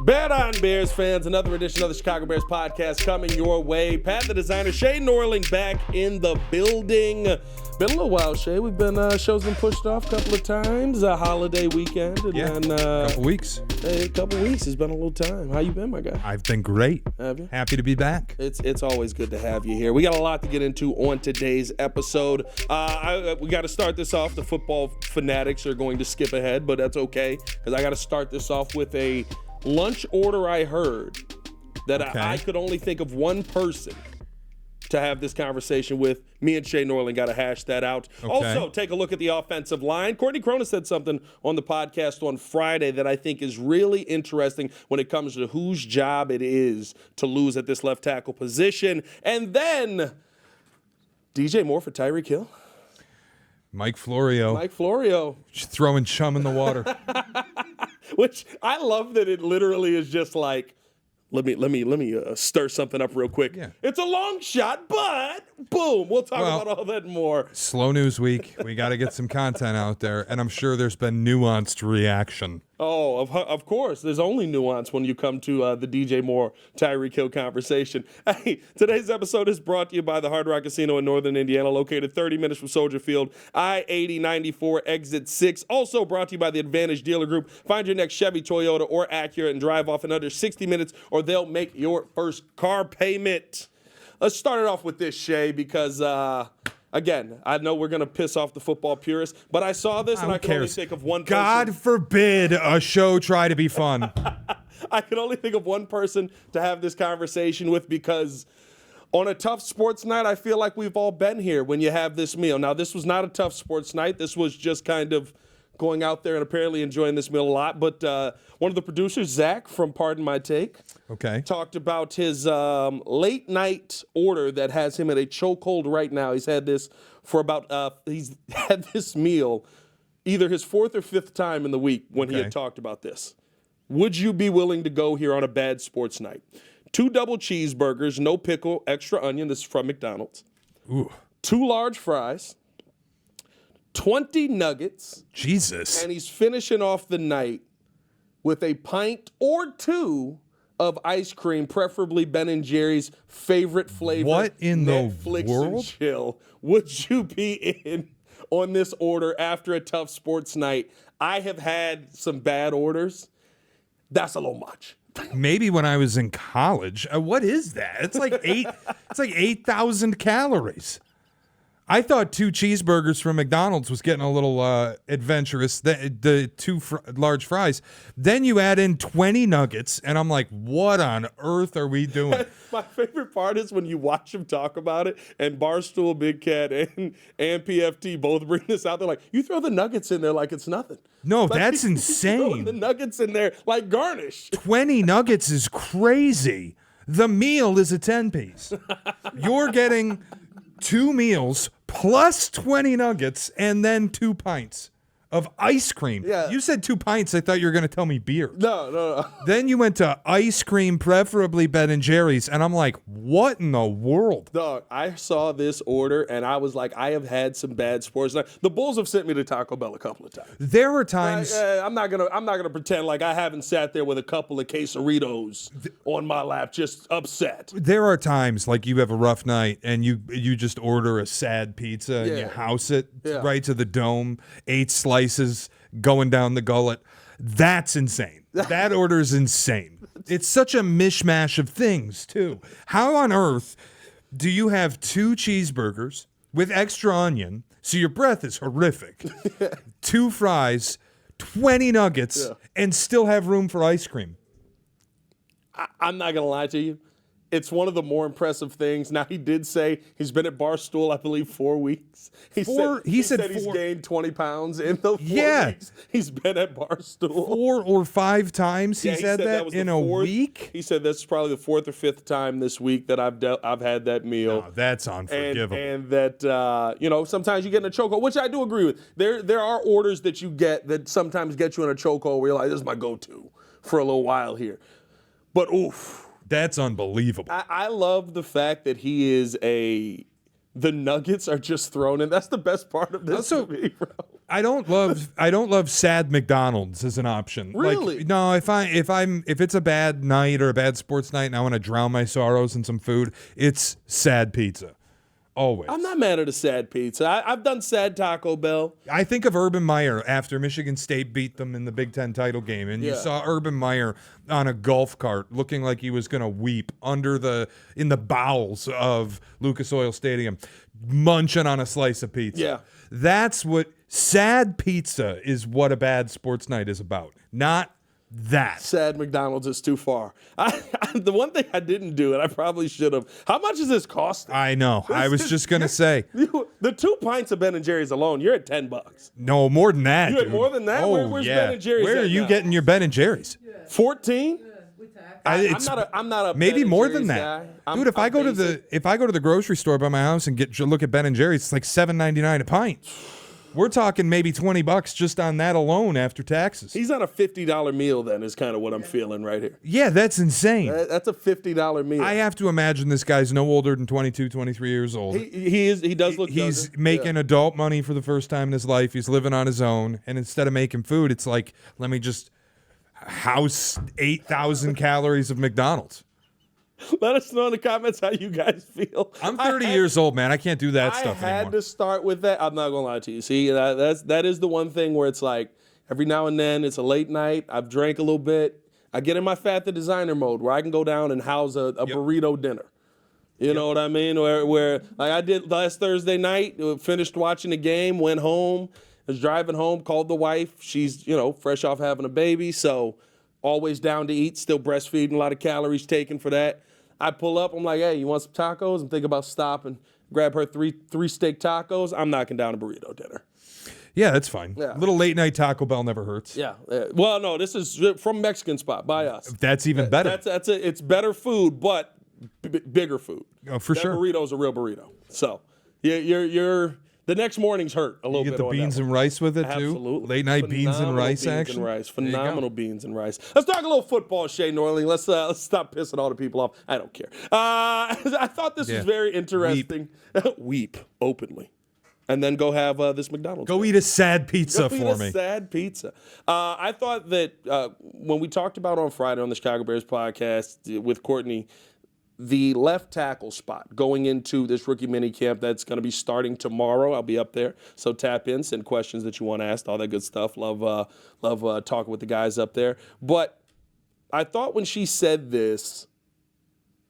Bet on Bears fans, another edition of the Chicago Bears podcast coming your way. Pat the Designer, Shea Norling back in the building. Been a little while, Shea. We've been, show's been pushed off a couple of times. A holiday weekend. And then, a couple weeks. A couple weeks. It's been a little time. How you been, my guy? I've been great. Have you? Happy to be back. It's always good to have you here. We got a lot to get into on today's episode. We got to start this off. The football fanatics are going to skip ahead, but that's okay, because I got to start this off with a lunch order I heard that I could only think of one person to have this conversation with. Me and Shea Norling got to hash that out. Okay. Also, take a look at the offensive line. Courtney Cronin said something on the podcast on Friday that I think is really interesting when it comes to whose job it is to lose at this left tackle position. And then DJ Moore for Tyreek Hill. Mike Florio. Throwing chum in the water. Which I love that it literally is just like, let me stir something up real quick. Yeah. It's a long shot, but boom, we'll talk about all that and more. Slow news week. We got to get some content out there, and I'm sure there's been nuanced reaction. Oh, of course. There's only nuance when you come to the DJ Moore, Tyreek Hill conversation. Hey, today's episode is brought to you by the Hard Rock Casino in Northern Indiana, located 30 minutes from Soldier Field, I-80-94, exit 6. Also brought to you by the Advantage Dealer Group. Find your next Chevy, Toyota, or Acura and drive off in under 60 minutes, or they'll make your first car payment. Let's start it off with this, Shea, because again, I know we're going to piss off the football purists, but I saw this and I can only think of one person. God forbid a show try to be fun. I can only think of one person to have this conversation with, because on a tough sports night, I feel like we've all been here when you have this meal. Now, this was not a tough sports night. This was just kind of going out there and apparently enjoying this meal a lot. But one of the producers, Zach from Pardon My Take, talked about his late night order that has him at a chokehold right now. He's had this for about, he's had this meal either his fourth or fifth time in the week when he had talked about this. Would you be willing to go here on a bad sports night? 2 double cheeseburgers, no pickle, extra onion. This is from McDonald's. Ooh. 2 large fries. 20 nuggets. Jesus. And he's finishing off the night with a pint or 2 of ice cream, preferably Ben & Jerry's favorite flavor. What in Netflix the world? And chill. Would you be in on this order after a tough sports night? I have had some bad orders. That's a little much. Maybe when I was in college. What is that? It's like 8,000 calories. I thought 2 cheeseburgers from McDonald's was getting a little adventurous. The 2 large fries. Then you add in 20 nuggets, and I'm like, what on earth are we doing? My favorite part is when you watch him talk about it, and Barstool, Big Cat, and PFT both bring this out. They're like, you throw the nuggets in there like it's nothing. No, like, that's insane. The nuggets in there like garnish. 20 nuggets is crazy. The meal is a 10-piece. You're getting 2 meals plus 20 nuggets and then 2 pints of ice cream. Yeah. You said 2 pints. I thought you were going to tell me beer. No. Then you went to ice cream, preferably Ben & Jerry's, and I'm like, what in the world? Dog, I saw this order, and I was like, I have had some bad sports nights. The Bulls have sent me to Taco Bell a couple of times. There were times. I'm not gonna pretend like I haven't sat there with a couple of quesaritos on my lap, just upset. There are times like you have a rough night, and you just order a sad pizza and you house it right to the dome, 8 slices going down the gullet. That's insane. That order is insane. It's such a mishmash of things, too. How on earth do you have 2 cheeseburgers with extra onion, so your breath is horrific, 2 fries, 20 nuggets, and still have room for ice cream? I'm not going to lie to you. It's one of the more impressive things. Now, he did say he's been at Barstool, I believe, 4 weeks. He said he's gained 20 pounds in the 4 weeks he's been at Barstool. 4 or 5 times he said that in a week? He said this is probably the 4th or 5th time this week that I've had that meal. No, that's unforgivable. And that, sometimes you get in a chokehold, which I do agree with. There are orders that you get that sometimes get you in a chokehold where you're like, this is my go-to for a little while here. But, oof. That's unbelievable. I love the fact that he is the nuggets are just thrown in. That's the best part of this movie, bro. I don't love sad McDonald's as an option. Really? Like, no, if it's a bad night or a bad sports night and I want to drown my sorrows in some food, it's sad pizza. Always. I'm not mad at a sad pizza. I've done sad Taco Bell. I think of Urban Meyer after Michigan State beat them in the Big Ten title game, and you saw Urban Meyer on a golf cart looking like he was going to weep in the bowels of Lucas Oil Stadium, munching on a slice of pizza. Yeah. That's what sad pizza is. What a bad sports night is about. Not that. Sad McDonald's is too far. The one thing I didn't do, and I probably should have. How much is this costing? I know. I was just gonna say the 2 pints of Ben and Jerry's alone. You're at $10. no more than that. You had more than that? Oh, Where's yeah. Ben and Jerry's Where at are you now? getting your Ben and Jerry's? 14? I'm not a maybe Ben and more Jerry's than that, guy. dude. If I go to the grocery store by my house and look at Ben and Jerry's, it's like $7.99 a pint. We're talking maybe $20 just on that alone after taxes. He's on a $50 meal then is kind of what I'm feeling right here. Yeah, that's insane. That's a $50 meal. I have to imagine this guy's no older than 22, 23 years old. He does look He's younger. making adult money for the first time in his life. He's living on his own. And instead of making food, it's like, let me just house 8,000 calories of McDonald's. Let us know in the comments how you guys feel. I'm 30 years old, man. I can't do that stuff I had anymore. to start with that. I'm not gonna lie to you. See, that is the one thing where it's like every now and then it's a late night. I've drank a little bit. I get in my fat the designer mode where I can go down and house a burrito dinner. You know what I mean? Where like I did last Thursday night. Finished watching the game. Went home. Was driving home. Called the wife. She's fresh off having a baby, so always down to eat. Still breastfeeding. A lot of calories taken for that. I pull up, I'm like, hey, you want some tacos? I'm thinking about stopping, grab her three steak tacos. I'm knocking down a burrito dinner. Yeah, that's fine. Yeah. A little late night Taco Bell never hurts. Yeah. Well, no, this is from Mexican spot by us. That's even better. It's better food, but bigger food. Oh, for sure. That burrito's a real burrito. So you're the next morning's hurt a little bit. You get the on beans that and rice with it, too? Absolutely. Late night beans and rice action? Phenomenal beans and rice. Let's talk a little football, Shea Norling. Let's stop pissing all the people off. I don't care. I thought this was very interesting. Weep openly. And then go have this McDonald's. Go eat a sad pizza for me. Sad pizza. I thought that when we talked about on Friday on the Chicago Bears podcast with Courtney, the left tackle spot going into this rookie mini camp that's going to be starting tomorrow. I'll be up there, so tap in, send questions that you want asked, all that good stuff. Love talking with the guys up there. But I thought when she said this,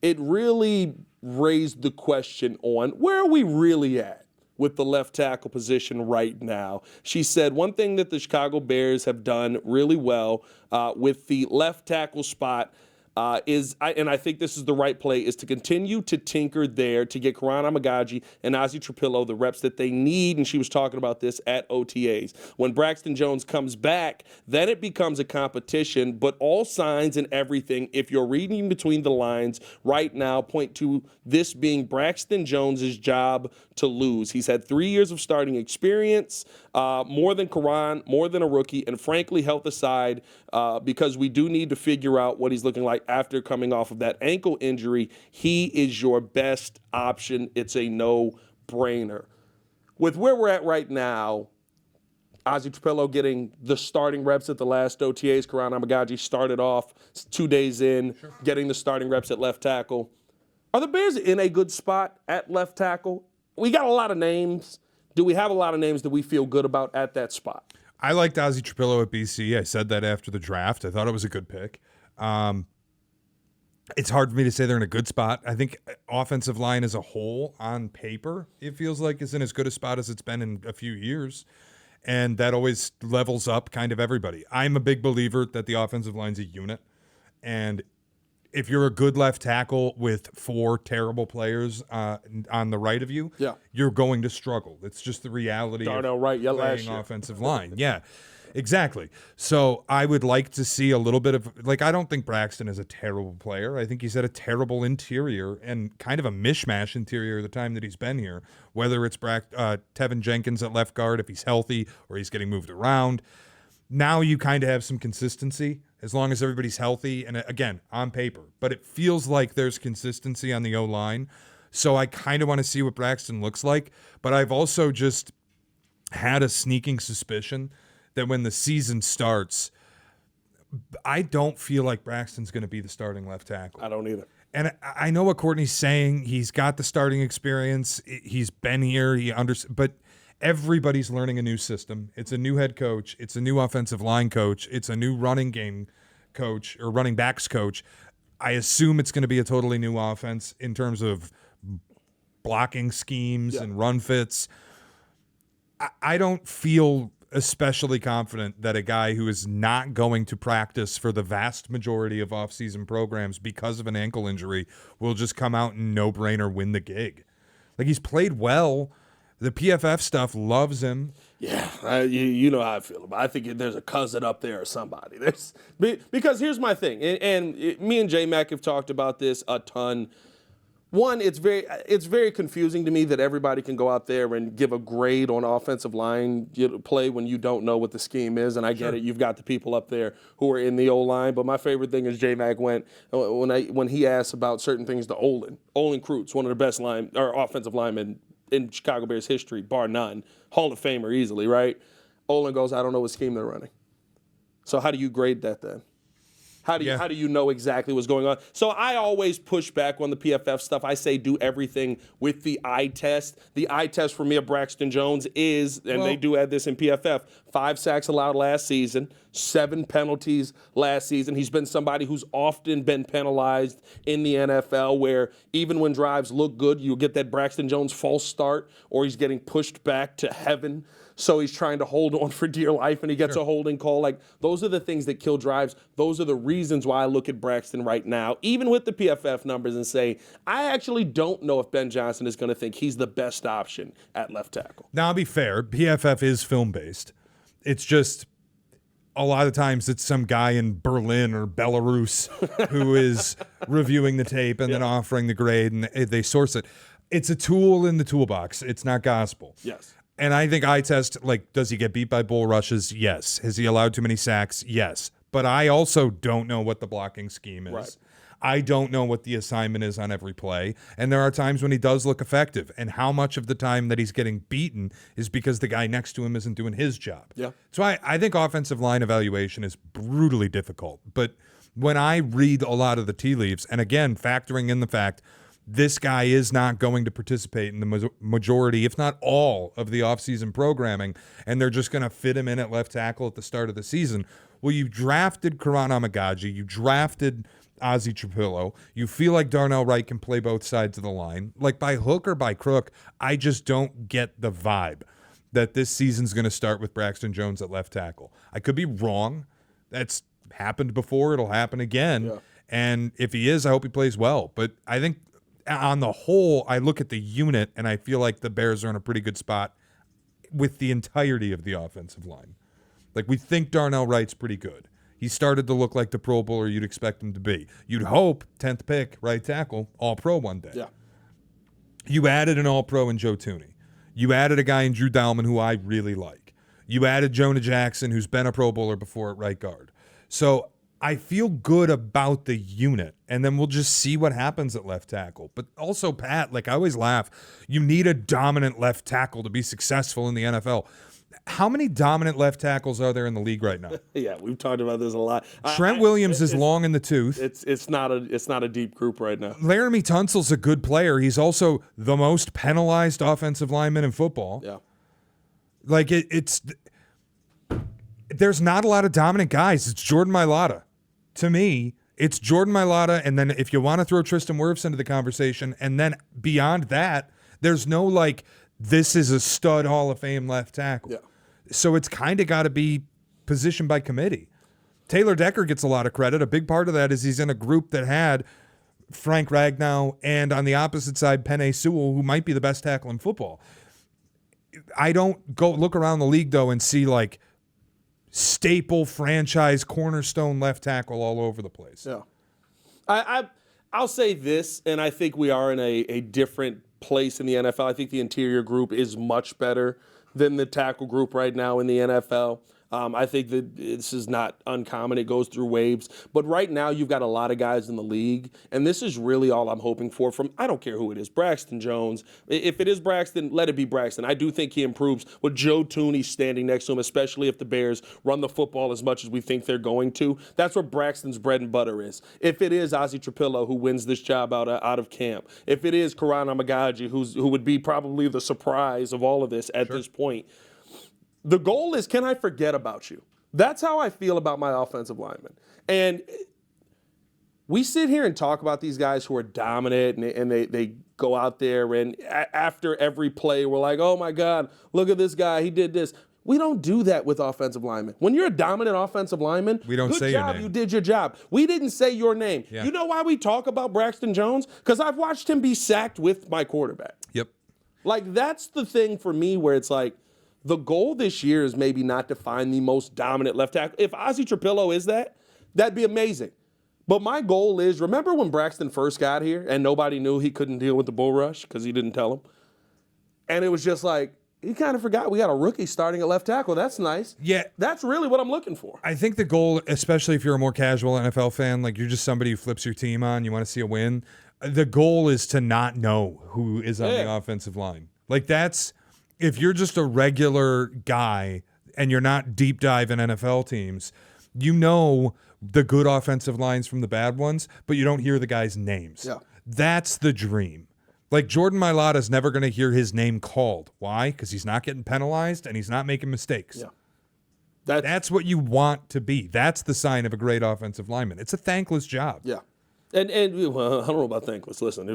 it really raised the question on where are we really at with the left tackle position right now. She said one thing that the Chicago Bears have done really well with the left tackle spot and I think this is the right play, is to continue to tinker there to get Kiran Amegadjie and Ozzy Trapilo the reps that they need, and she was talking about this at OTAs. When Braxton Jones comes back, then it becomes a competition, but all signs and everything, if you're reading between the lines right now, point to this being Braxton Jones' job to lose. He's had 3 years of starting experience, more than Kiran, more than a rookie, and frankly, health aside, because we do need to figure out what he's looking like after coming off of that ankle injury. He is your best option. It's a no-brainer. With where we're at right now, Ozzy Trapilo getting the starting reps at the last OTAs. Kiran Amegadjie started off 2 days in, getting the starting reps at left tackle. Are the Bears in a good spot at left tackle? We got a lot of names. Do we have a lot of names that we feel good about at that spot? I liked Ozzy Trapilo at BC. I said that after the draft. I thought it was a good pick. It's hard for me to say they're in a good spot. I think offensive line as a whole, on paper, it feels like is in as good a spot as it's been in a few years. And that always levels up kind of everybody. I'm a big believer that the offensive line's a unit. And if you're a good left tackle with four terrible players on the right of you, you're going to struggle. It's just the reality of playing offensive line. Yeah, exactly. So I would like to see a little bit of, I don't think Braxton is a terrible player. I think he's had a terrible interior and kind of a mishmash interior the time that he's been here, whether it's Tevin Jenkins at left guard, if he's healthy, or he's getting moved around. Now you kind of have some consistency as long as everybody's healthy. And again, on paper, but it feels like there's consistency on the O-line. So I kind of want to see what Braxton looks like. But I've also had a sneaking suspicion that when the season starts, I don't feel like Braxton's going to be the starting left tackle. I don't either. And I know what Courtney's saying. He's got the starting experience. He's been here. But everybody's learning a new system. It's a new head coach. It's a new offensive line coach. It's a new running game coach or running backs coach. I assume it's going to be a totally new offense in terms of blocking schemes and run fits. I don't feel especially confident that a guy who is not going to practice for the vast majority of offseason programs because of an ankle injury will just come out and no-brainer win the gig. Like, he's played well. The PFF stuff loves him. Yeah, you know how I feel about it. I think there's a cousin up there or somebody. Because here's my thing, and me and J-Mac have talked about this a ton. One, it's very confusing to me that everybody can go out there and give a grade on offensive line play when you don't know what the scheme is. And I get it. You've got the people up there who are in the O-line. But my favorite thing is J-Mac when he asked about certain things to Olin Kreutz, one of the best offensive linemen in Chicago Bears history, bar none. Hall of Famer easily, right? Olin goes, I don't know what scheme they're running. So how do you grade that then? How do you know exactly what's going on? So I always push back on the PFF stuff. I say do everything with the eye test. The eye test for me of Braxton Jones is, and they do add this in PFF, 5 sacks allowed last season, 7 penalties last season. He's been somebody who's often been penalized in the NFL where even when drives look good, you'll get that Braxton Jones false start or he's getting pushed back to heaven. So he's trying to hold on for dear life and he gets a holding call. Like, those are the things that kill drives. Those are the reasons why I look at Braxton right now, even with the PFF numbers, and say, I actually don't know if Ben Johnson is going to think he's the best option at left tackle. Now, I'll be fair. PFF is film-based. It's just a lot of times it's some guy in Berlin or Belarus who is reviewing the tape and then offering the grade, and they source it. It's a tool in the toolbox. It's not gospel. Yes. And I think eye test, like, does he get beat by bull rushes? Yes. Has he allowed too many sacks? Yes. But I also don't know what the blocking scheme is. Right. I don't know what the assignment is on every play. And there are times when he does look effective. And how much of the time that he's getting beaten is because the guy next to him isn't doing his job. Yeah. So I think offensive line evaluation is brutally difficult. But when I read a lot of the tea leaves, and again, factoring in the fact this guy is not going to participate in the majority, if not all, of the offseason programming, and they're just going to fit him in at left tackle at the start of the season. Well, you drafted Kiran Amegadjie, you drafted Ozzy Trapilo, you feel like Darnell Wright can play both sides of the line. Like, by hook or by crook, I just don't get the vibe that this season's going to start with Braxton Jones at left tackle. I could be wrong. That's happened before. It'll happen again. Yeah. And if he is, I hope he plays well. But I think on the whole, I look at the unit and I feel like the Bears are in a pretty good spot with the entirety of the offensive line. Like, we think Darnell Wright's pretty good. He started to look like the Pro Bowler you'd expect him to be. You'd hope 10th pick, right tackle, All-Pro one day. Yeah. You added an All-Pro in Joe Thuney. You added a guy in Drew Dalman who I really like. You added Jonah Jackson, who's been a Pro Bowler before at right guard. So I feel good about the unit, and then we'll just see what happens at left tackle. But also, Pat, like, I always laugh, you need a dominant left tackle to be successful in the NFL. How many dominant left tackles are there in the league right now? Yeah, we've talked about this a lot. Trent Williams is long in the tooth. It's not a deep group right now. Laramie Tunsil's a good player. He's also the most penalized offensive lineman in football. Yeah. Like, there's not a lot of dominant guys. It's Jordan Mailata. To me, it's Jordan Mailata, and then if you want to throw Tristan Wirfs into the conversation, and then beyond that, there's no, like, this is a stud Hall of Fame left tackle. Yeah. So it's kind of got to be position by committee. Taylor Decker gets a lot of credit. A big part of that is he's in a group that had Frank Ragnow and on the opposite side, Penei Sewell, who might be the best tackle in football. I don't go look around the league, though, and see, like, staple franchise cornerstone left tackle all over the place. Yeah. I'll say this, and I think we are in a different place in the NFL. I think the interior group is much better than the tackle group right now in the NFL. I think that this is not uncommon. It goes through waves. But right now, you've got a lot of guys in the league, and this is really all I'm hoping for from, I don't care who it is, Braxton Jones. If it is Braxton, let it be Braxton. I do think he improves with Joe Thuney standing next to him, especially if the Bears run the football as much as we think they're going to. That's where Braxton's bread and butter is. If it is Ozzy Trapilo who wins this job out of camp, if it is Kiran Amegadjie who would be probably the surprise of all of this at this point, the goal is, can I forget about you? That's how I feel about my offensive linemen. And we sit here and talk about these guys who are dominant, and they go out there, and after every play, we're like, oh, my God, look at this guy. He did this. We don't do that with offensive linemen. When you're a dominant offensive lineman, we don't say your name. You did your job. We didn't say your name. Yeah. You know why we talk about Braxton Jones? Because I've watched him be sacked with my quarterback. Yep. Like, that's the thing for me where it's like, the goal this year is maybe not to find the most dominant left tackle. If Ozzy Trapilo is that, that'd be amazing. But my goal is, remember when Braxton first got here and nobody knew he couldn't deal with the bull rush because he didn't tell them? And it was just like, he kind of forgot we got a rookie starting at left tackle. That's nice. Yeah. That's really what I'm looking for. I think the goal, especially if you're a more casual NFL fan, like you're just somebody who flips your team on, you want to see a win, the goal is to not know who is on the offensive line. Like that's... If you're just a regular guy and you're not deep dive in NFL teams, you know the good offensive lines from the bad ones, but you don't hear the guys' names. Yeah. That's the dream. Like Jordan Mailata's never going to hear his name called. Why? Because he's not getting penalized and he's not making mistakes. Yeah. That's what you want to be. That's the sign of a great offensive lineman. It's a thankless job. Yeah. And well, I don't know about thankless. Listen,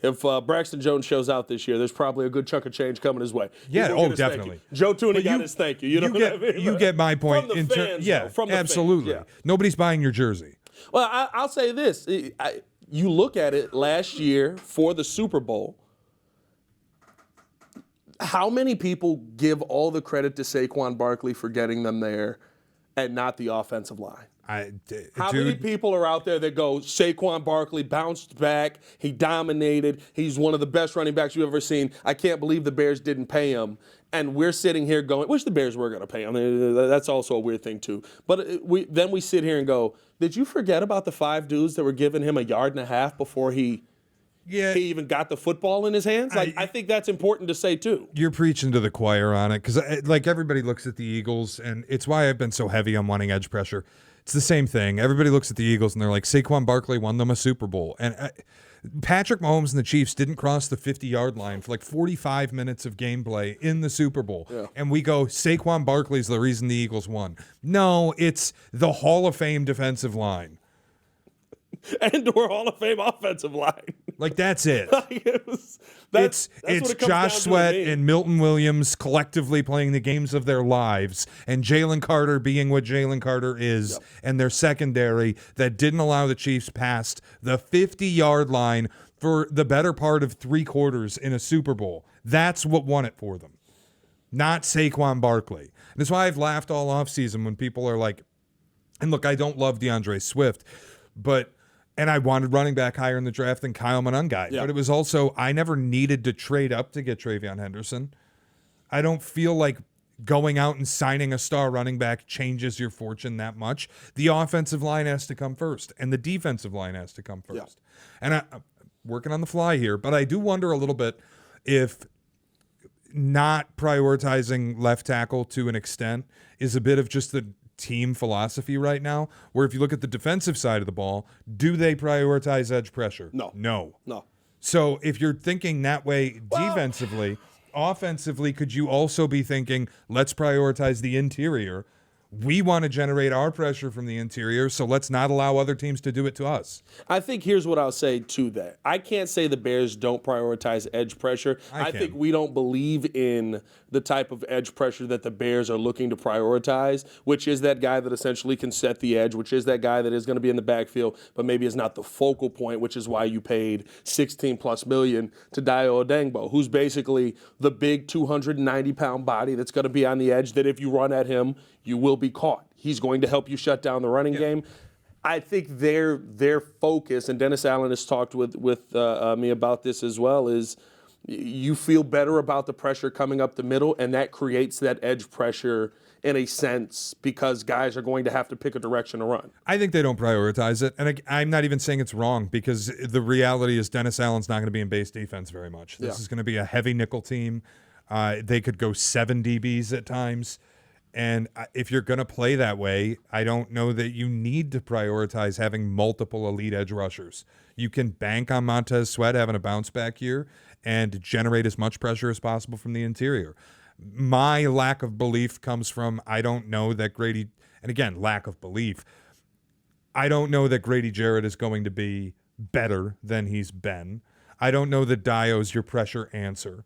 if Braxton Jones shows out this year, there's probably a good chunk of change coming his way. Yeah, definitely. Joe Thuney got his thank you. You get my point. From the fans, yeah, from the absolutely. Fans, yeah. Nobody's buying your jersey. Well, I'll say this. You look at it last year for the Super Bowl, how many people give all the credit to Saquon Barkley for getting them there and not the offensive line? How many people are out there that go, Saquon Barkley bounced back, he dominated, he's one of the best running backs you've ever seen, I can't believe the Bears didn't pay him. And we're sitting here going, wish the Bears were going to pay him. That's also a weird thing too. But then we sit here and go, did you forget about the 5 dudes that were giving him 1.5 yards before he even got the football in his hands? Like, I think that's important to say too. You're preaching to the choir on it because like everybody looks at the Eagles, and it's why I've been so heavy on wanting edge pressure. It's the same thing. Everybody looks at the Eagles and they're like, Saquon Barkley won them a Super Bowl. And Patrick Mahomes and the Chiefs didn't cross the 50-yard line for like 45 minutes of gameplay in the Super Bowl. Yeah. And we go, Saquon Barkley's the reason the Eagles won. No, it's the Hall of Fame defensive line. And/or Hall of Fame offensive line. Like, that's it. That's it's Josh Sweat and Milton Williams collectively playing the games of their lives, and Jalen Carter being what Jalen Carter is, and their secondary that didn't allow the Chiefs past the 50-yard line for the better part of 3 quarters in a Super Bowl. That's what won it for them, not Saquon Barkley. And that's why I've laughed all offseason when people are like, and look, I don't love DeAndre Swift, and I wanted running back higher in the draft than Kyle Monangai. Yeah. But it was also, I never needed to trade up to get Travion Henderson. I don't feel like going out and signing a star running back changes your fortune that much. The offensive line has to come first, and the defensive line has to come first. Yeah. And I'm working on the fly here, but I do wonder a little bit if not prioritizing left tackle to an extent is a bit of just the team philosophy right now, where if you look at the defensive side of the ball, do they prioritize edge pressure? No. So if you're thinking that way defensively, offensively, could you also be thinking, let's prioritize the interior? We want to generate our pressure from the interior, so let's not allow other teams to do it to us. I think here's what I'll say to that. I can't say the Bears don't prioritize edge pressure. I think we don't believe in the type of edge pressure that the Bears are looking to prioritize, which is that guy that essentially can set the edge, which is that guy that is going to be in the backfield, but maybe is not the focal point, which is why you paid $16+ million to Dayo Odengbo, who's basically the big 290-pound body that's going to be on the edge that if you run at him, you will be caught. He's going to help you shut down the running game. I think their focus, and Dennis Allen has talked with me about this as well, is you feel better about the pressure coming up the middle, and that creates that edge pressure in a sense because guys are going to have to pick a direction to run. I think they don't prioritize it. And I'm not even saying it's wrong because the reality is Dennis Allen's not going to be in base defense very much. This is going to be a heavy nickel team. They could go 7 DBs at times. And if you're going to play that way, I don't know that you need to prioritize having multiple elite edge rushers. You can bank on Montez Sweat having a bounce back year and generate as much pressure as possible from the interior. My lack of belief comes from I don't know that Grady, and again, lack of belief, I don't know that Grady Jarrett is going to be better than he's been. I don't know that Dio's your pressure answer.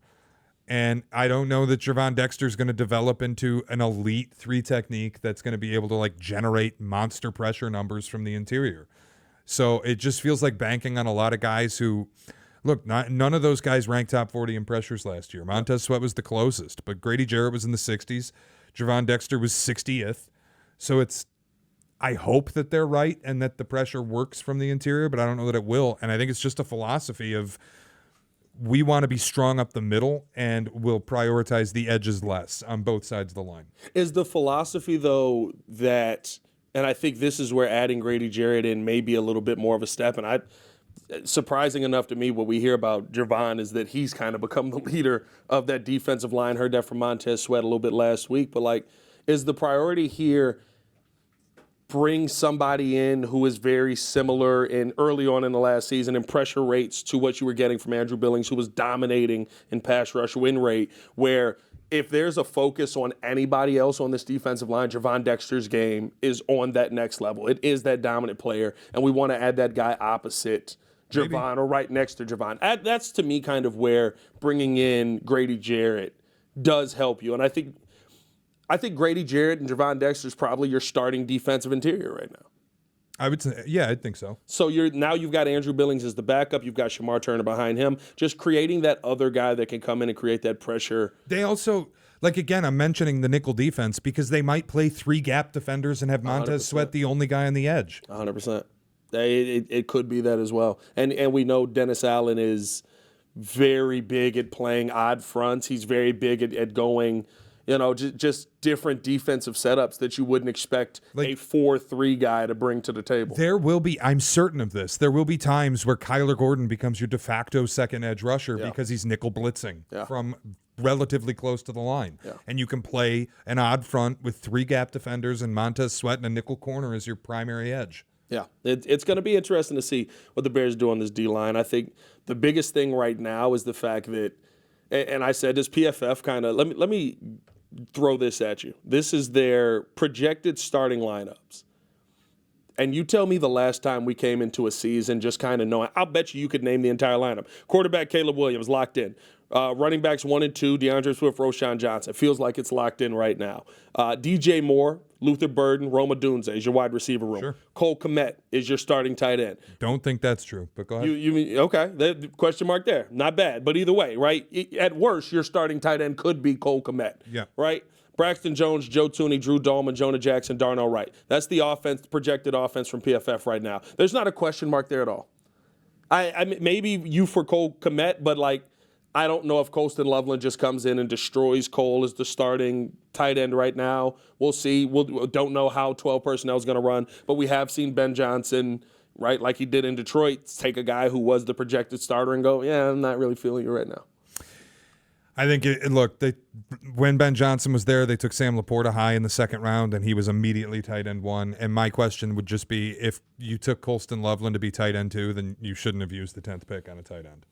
And I don't know that Gervon Dexter is going to develop into an elite 3 technique that's going to be able to like generate monster pressure numbers from the interior. So it just feels like banking on a lot of guys who, look, none of those guys ranked top 40 in pressures last year. Montez Sweat was the closest, but Grady Jarrett was in the 60s. Gervon Dexter was 60th. So I hope that they're right and that the pressure works from the interior, but I don't know that it will. And I think it's just a philosophy of, we want to be strong up the middle and we'll prioritize the edges less on both sides of the line. Is the philosophy, though, that, and I think this is where adding Grady Jarrett in may be a little bit more of a step, and surprising enough to me, what we hear about Gervon is that he's kind of become the leader of that defensive line. Heard that from Montez Sweat a little bit last week, but like, is the priority here bring somebody in who is very similar in early on in the last season in pressure rates to what you were getting from Andrew Billings, who was dominating in pass rush win rate, where if there's a focus on anybody else on this defensive line, Gervon Dexter's game is on that next level. It is that dominant player, and we want to add that guy opposite Gervon or right next to Gervon. That's, to me, kind of where bringing in Grady Jarrett does help you. And I think Grady Jarrett and Gervon Dexter is probably your starting defensive interior right now. I would say, yeah, I think so. So you've got Andrew Billings as the backup. You've got Shamar Turner behind him. Just creating that other guy that can come in and create that pressure. They also, like, again, I'm mentioning the nickel defense because they might play 3 gap defenders and have Montez 100%. Sweat the only guy on the edge. 100%. It could be that as well. And we know Dennis Allen is very big at playing odd fronts. He's very big at going, just different defensive setups that you wouldn't expect a 4-3 guy to bring to the table. There will be, I'm certain of this, there will be times where Kyler Gordon becomes your de facto second edge rusher because he's nickel blitzing from relatively close to the line. Yeah. And you can play an odd front with 3 gap defenders and Montez Sweat and a nickel corner as your primary edge. Yeah, it's going to be interesting to see what the Bears do on this D-line. I think the biggest thing right now is the fact that, and I said this, PFF kind of, let me throw this at you. This is their projected starting lineups. And you tell me the last time we came into a season just kind of knowing, I'll bet you could name the entire lineup. Quarterback Caleb Williams, locked in. Running backs 1 and 2, DeAndre Swift, Roschon Johnson. It feels like it's locked in right now. DJ Moore, Luther Burden, Roma Dunze is your wide receiver room. Sure. Cole Kmet is your starting tight end. Don't think that's true, but go ahead. You mean, okay, the question mark there. Not bad, but either way, right? At worst, your starting tight end could be Cole Kmet. Yeah. Right? Braxton Jones, Joe Tooney, Drew Dahlman, Jonah Jackson, Darnell Wright. That's the offense, projected offense from PFF right now. There's not a question mark there at all. I maybe you for Cole Kmet, but like, I don't know if Colston Loveland just comes in and destroys Cole as the starting tight end right now. We'll see. We don't know how 12 personnel is going to run, but we have seen Ben Johnson, right, like he did in Detroit, take a guy who was the projected starter and go, yeah, I'm not really feeling you right now. I think, when Ben Johnson was there, they took Sam Laporta high in the second round, and he was immediately tight end 1. And my question would just be, if you took Colston Loveland to be tight end 2, then you shouldn't have used the 10th pick on a tight end.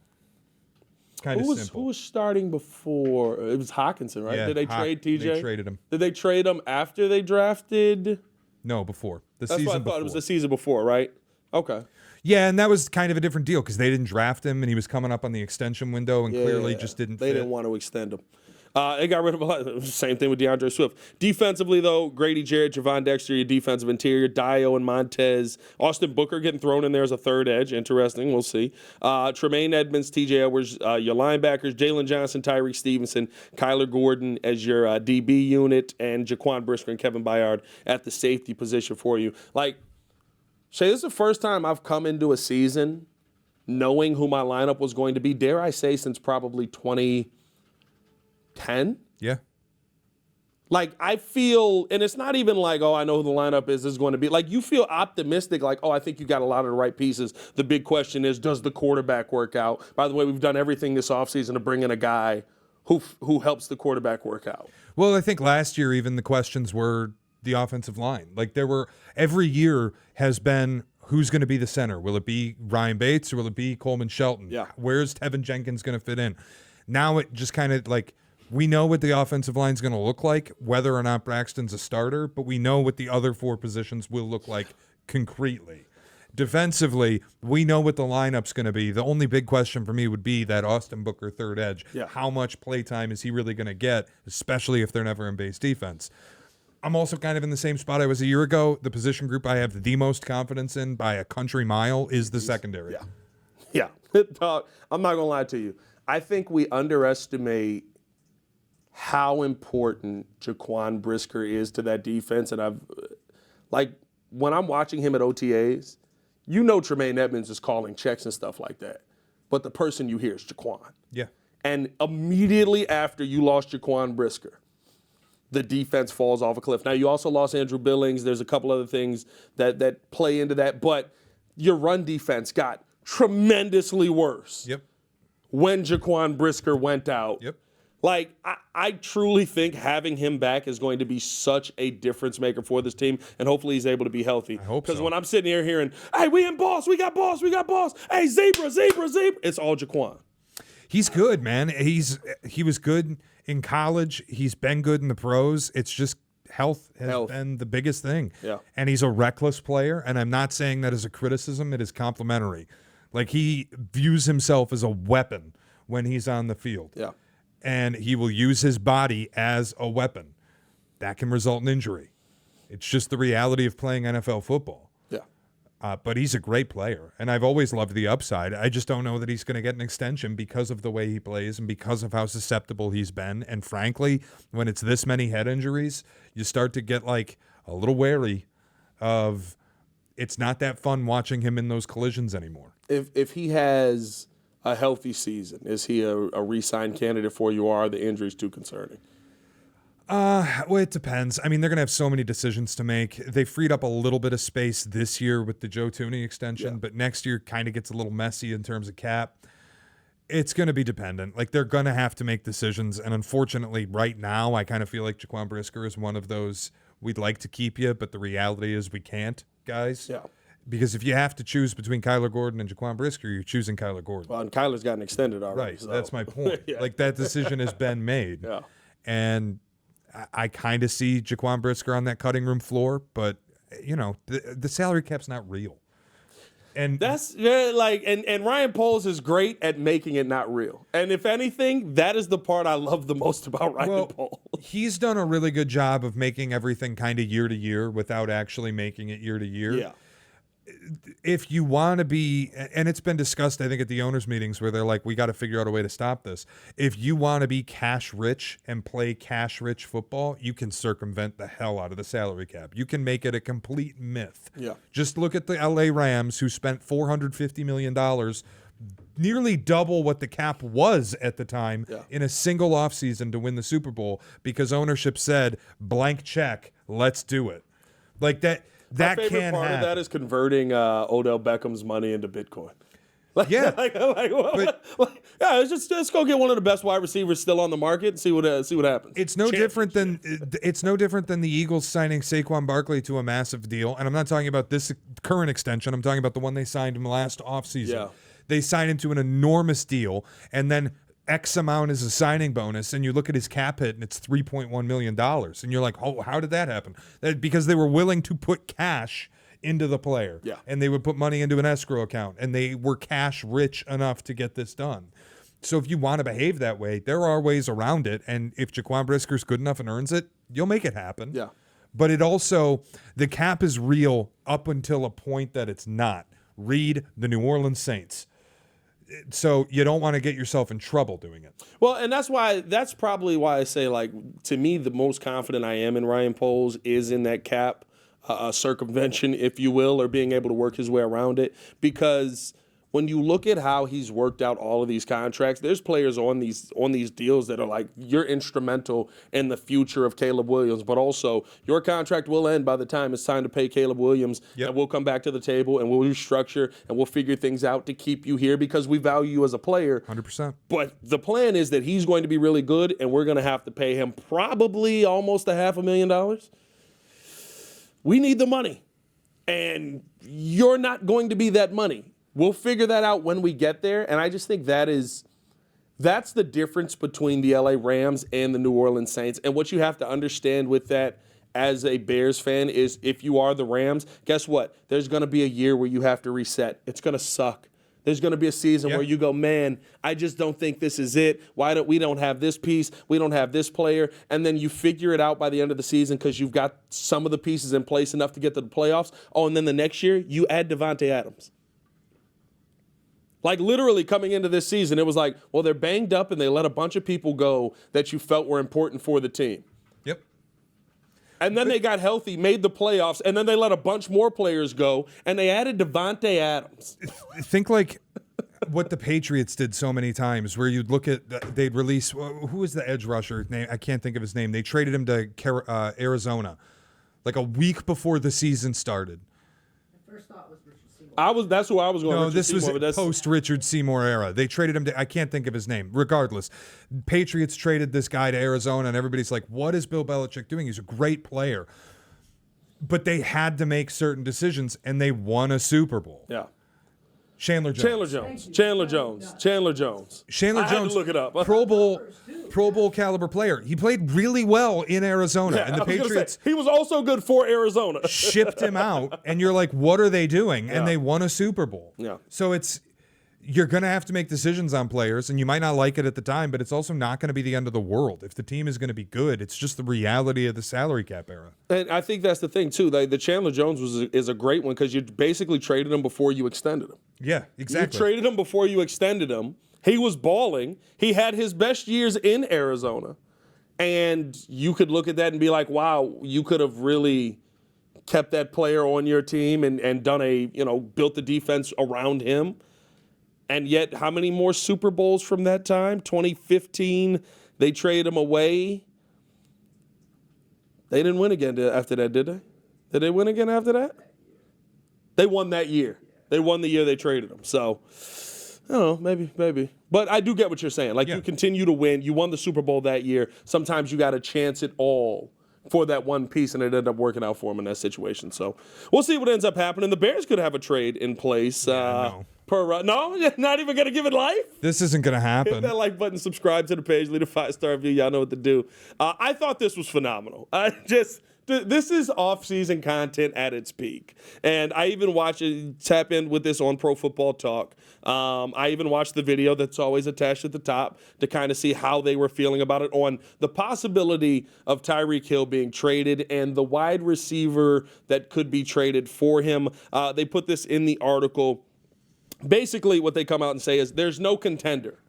Kind of simple. Who was starting before? It was Hawkinson, right? Yeah, Did they trade TJ? They traded him. Did they trade him after they drafted? No, before. That's what I thought. It was the season before, right? Okay. Yeah, and that was kind of a different deal because they didn't draft him, and he was coming up on the extension window and clearly just didn't fit. They didn't want to extend him. They got rid of a lot. Same thing with DeAndre Swift. Defensively, though, Grady Jarrett, Gervon Dexter, your defensive interior, Dio and Montez. Austin Booker getting thrown in there as a third edge. Interesting. We'll see. Tremaine Edmonds, TJ Edwards, your linebackers, Jalen Johnson, Tyreek Stevenson, Kyler Gordon as your DB unit, and Jaquan Brisker and Kevin Byard at the safety position for you. Like, Shea, this is the first time I've come into a season knowing who my lineup was going to be, dare I say, since probably 2010. Yeah. Like, I feel, and it's not even like, oh, I know who the lineup is going to be. Like, you feel optimistic, like, oh, I think you got a lot of the right pieces. The big question is, does the quarterback work out? By the way, we've done everything this offseason to bring in a guy who helps the quarterback work out. Well, I think last year even the questions were the offensive line. Like, every year has been, who's going to be the center? Will it be Ryan Bates or will it be Coleman Shelton? Yeah. Where's Tevin Jenkins going to fit in? Now it just kind of like, we know what the offensive line is going to look like, whether or not Braxton's a starter, but we know what the other 4 positions will look like concretely. Defensively, we know what the lineup's going to be. The only big question for me would be that Austin Booker third edge. Yeah. How much playtime is he really going to get, especially if they're never in base defense? I'm also kind of in the same spot I was a year ago. The position group I have the most confidence in by a country mile is the secondary. Yeah. I'm not going to lie to you. I think we underestimate how important Jaquan Brisker is to that defense. And when I'm watching him at OTAs, Tremaine Edmonds is calling checks and stuff like that. But the person you hear is Jaquan. Yeah. And immediately after you lost Jaquan Brisker, the defense falls off a cliff. Now, you also lost Andrew Billings. There's a couple other things that play into that. But your run defense got tremendously worse when Jaquan Brisker went out. Yep. Like, I truly think having him back is going to be such a difference maker for this team, and hopefully he's able to be healthy. I hope so. Because when I'm sitting here hearing, hey, we in boss, we got boss, hey, zebra, it's all Jaquan. He's good, man. He was good in college. He's been good in the pros. It's just health has been the biggest thing. Yeah. And he's a reckless player, and I'm not saying that as a criticism. It is complimentary. Like, he views himself as a weapon when he's on the field. Yeah. And he will use his body as a weapon. That can result in injury. It's just the reality of playing NFL football. Yeah. But he's a great player, and I've always loved the upside. I just don't know that he's going to get an extension because of the way he plays and because of how susceptible he's been. And frankly, when it's this many head injuries, you start to get like a little wary of it's not that fun watching him in those collisions anymore. If he has a healthy season, is he a re-sign candidate for you, or are the injuries too concerning? Well, it depends. I mean, they're going to have so many decisions to make. They freed up a little bit of space this year with the Joe Thuney extension, but next year kind of gets a little messy in terms of cap. It's going to be dependent. Like, they're going to have to make decisions, and unfortunately, right now, I kind of feel like Jaquan Brisker is one of those, we'd like to keep you, but the reality is we can't, guys. Yeah. Because if you have to choose between Kyler Gordon and Jaquan Brisker, you're choosing Kyler Gordon. Well, and Kyler's gotten extended already. Right, so. that's my point. Like, that decision has been made. Yeah. And I kind of see Jaquan Brisker on that cutting room floor, but, the salary cap's not real. And that's and Ryan Poles is great at making it not real. And if anything, that is the part I love the most about Ryan Poles. He's done a really good job of making everything kind of year to year without actually making it year to year. Yeah. If you want to be, and it's been discussed, I think, at the owners' meetings where they're like, we got to figure out a way to stop this. If you want to be cash rich and play cash rich football, you can circumvent the hell out of the salary cap. You can make it a complete myth. Yeah. Just look at the LA Rams, who spent $450 million, nearly double what the cap was at the time, in a single offseason to win the Super Bowl because ownership said, blank check, let's do it. Like that. That My favorite can part happen. of that is converting Odell Beckham's money into Bitcoin. Let's go get one of the best wide receivers still on the market and see what happens. It's no different than the Eagles signing Saquon Barkley to a massive deal. And I'm not talking about this current extension. I'm talking about the one they signed him last offseason. Yeah. They signed him to an enormous deal, and then X amount is a signing bonus, and you look at his cap hit, and it's $3.1 million. And you're like, oh, how did that happen? Because they were willing to put cash into the player. Yeah. And they would put money into an escrow account, and they were cash rich enough to get this done. So if you want to behave that way, there are ways around it. And if Jaquan Brisker's good enough and earns it, you'll make it happen. Yeah. But it also, the cap is real up until a point that it's not. Read the New Orleans Saints. So you don't want to get yourself in trouble doing it. Well, and that's probably why I say, like, to me, the most confident I am in Ryan Poles is in that cap circumvention, if you will, or being able to work his way around it. Because when you look at how he's worked out all of these contracts, there's players on these deals that are like, you're instrumental in the future of Caleb Williams, but also your contract will end by the time it's time to pay Caleb Williams, and we'll come back to the table and we'll restructure and we'll figure things out to keep you here because we value you as a player. 100%. But the plan is that he's going to be really good, and we're going to have to pay him probably almost $500,000. We need the money, and you're not going to be that money. We'll figure that out when we get there, and I just think that's the difference between the LA Rams and the New Orleans Saints. And what you have to understand with that as a Bears fan is if you are the Rams, guess what? There's going to be a year where you have to reset. It's going to suck. There's going to be a season where you go, man, I just don't think this is it. Why don't we have this piece? We don't have this player. And then you figure it out by the end of the season because you've got some of the pieces in place enough to get to the playoffs. Oh, and then the next year, you add Devontae Adams. Like literally coming into this season, it was like, well, they're banged up and they let a bunch of people go that you felt were important for the team. Yep. And then they got healthy, made the playoffs, and then they let a bunch more players go, and they added Devontae Adams. Think like what the Patriots did so many times where you'd look at, they'd release, who was the edge rusher? Name I can't think of his name. They traded him to Arizona like a week before the season started. My first thought was Richard Seymour. That's who I was going. No, Richard this Seymour, was post Richard Seymour era. They traded him to, I can't think of his name. Regardless, Patriots traded this guy to Arizona, and everybody's like, what is Bill Belichick doing? He's a great player. But they had to make certain decisions, and they won a Super Bowl. Yeah. Chandler Jones. Chandler Jones. I had to look it up. Pro Bowl caliber player. He played really well in Arizona, and the Patriots he was also good for Arizona. shipped him out, and you're like, what are they doing? And they won a Super Bowl. Yeah. So you're going to have to make decisions on players, and you might not like it at the time, but it's also not going to be the end of the world. If the team is going to be good, it's just the reality of the salary cap era. And I think that's the thing, too. The Chandler Jones is a great one because you basically traded him before you extended him. Yeah, exactly. You traded him before you extended him. He was balling. He had his best years in Arizona. And you could look at that and be like, wow, you could have really kept that player on your team and done built the defense around him. And yet, how many more Super Bowls from that time? 2015, they traded him away. They didn't win again after that, did they? Did they win again after that? They won that year. They won the year they traded him. So, I don't know, maybe. But I do get what you're saying. Like, you continue to win. You won the Super Bowl that year. Sometimes you got a chance at all for that one piece, and it ended up working out for him in that situation. So, we'll see what ends up happening. The Bears could have a trade in place. No, not even going to give it life? This isn't going to happen. Hit that like button, subscribe to the page, leave a 5-star review. Y'all know what to do. I thought this was phenomenal. This is off-season content at its peak. And I even tap in with this on Pro Football Talk. I even watched the video that's always attached at the top to kind of see how they were feeling about it on the possibility of Tyreek Hill being traded and the wide receiver that could be traded for him. They put this in the article. Basically, what they come out and say is there's no contender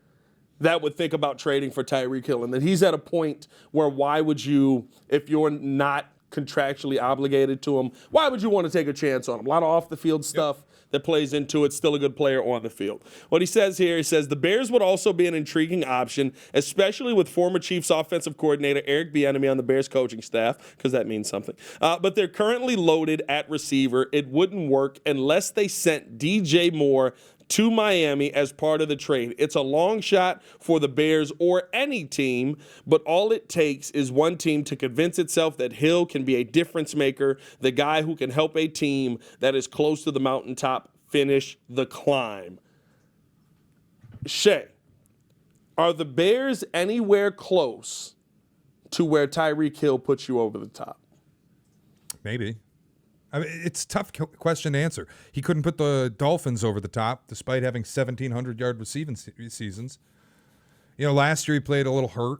that would think about trading for Tyreek Hill, and that he's at a point where why would you, if you're not contractually obligated to him, why would you want to take a chance on him? A lot of off-the-field stuff that plays into it. Still a good player on the field. What he says here, he says, the Bears would also be an intriguing option, especially with former Chiefs offensive coordinator Eric Bieniemy on the Bears coaching staff, because that means something. But they're currently loaded at receiver. It wouldn't work unless they sent DJ Moore to Miami as part of the trade. It's a long shot for the Bears or any team, but all it takes is one team to convince itself that Hill can be a difference maker, the guy who can help a team that is close to the mountaintop finish the climb. Shea, are the Bears anywhere close to where Tyreek Hill puts you over the top? Maybe. I mean, it's a tough question to answer. He couldn't put the Dolphins over the top despite having 1,700-yard receiving seasons. Last year he played a little hurt,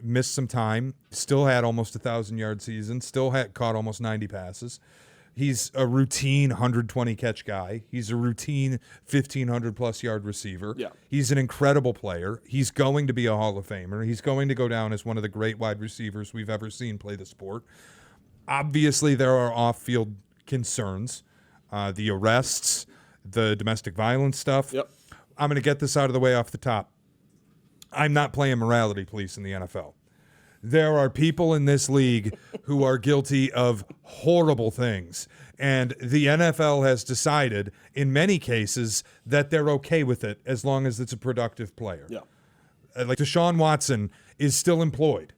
missed some time, still had almost 1,000-yard season, still had caught almost 90 passes. He's a routine 120-catch guy. He's a routine 1,500-plus yard receiver. Yeah. He's an incredible player. He's going to be a Hall of Famer. He's going to go down as one of the great wide receivers we've ever seen play the sport. Obviously, there are off-field concerns, the arrests, the domestic violence stuff. Yep. I'm going to get this out of the way off the top. I'm not playing morality police in the NFL. There are people in this league who are guilty of horrible things. And the NFL has decided, in many cases, that they're okay with it as long as it's a productive player. Yeah. Like Deshaun Watson is still employed.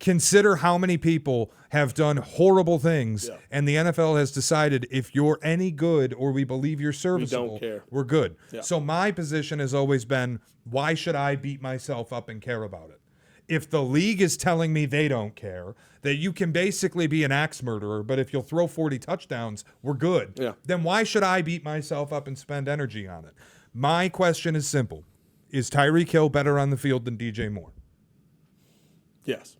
Consider how many people have done horrible things, and the NFL has decided if you're any good or we believe you're serviceable, we don't care. We're good. Yeah. So my position has always been, why should I beat myself up and care about it? If the league is telling me they don't care, that you can basically be an axe murderer, but if you'll throw 40 touchdowns, we're good, then why should I beat myself up and spend energy on it? My question is simple. Is Tyreek Hill better on the field than DJ Moore? Yes.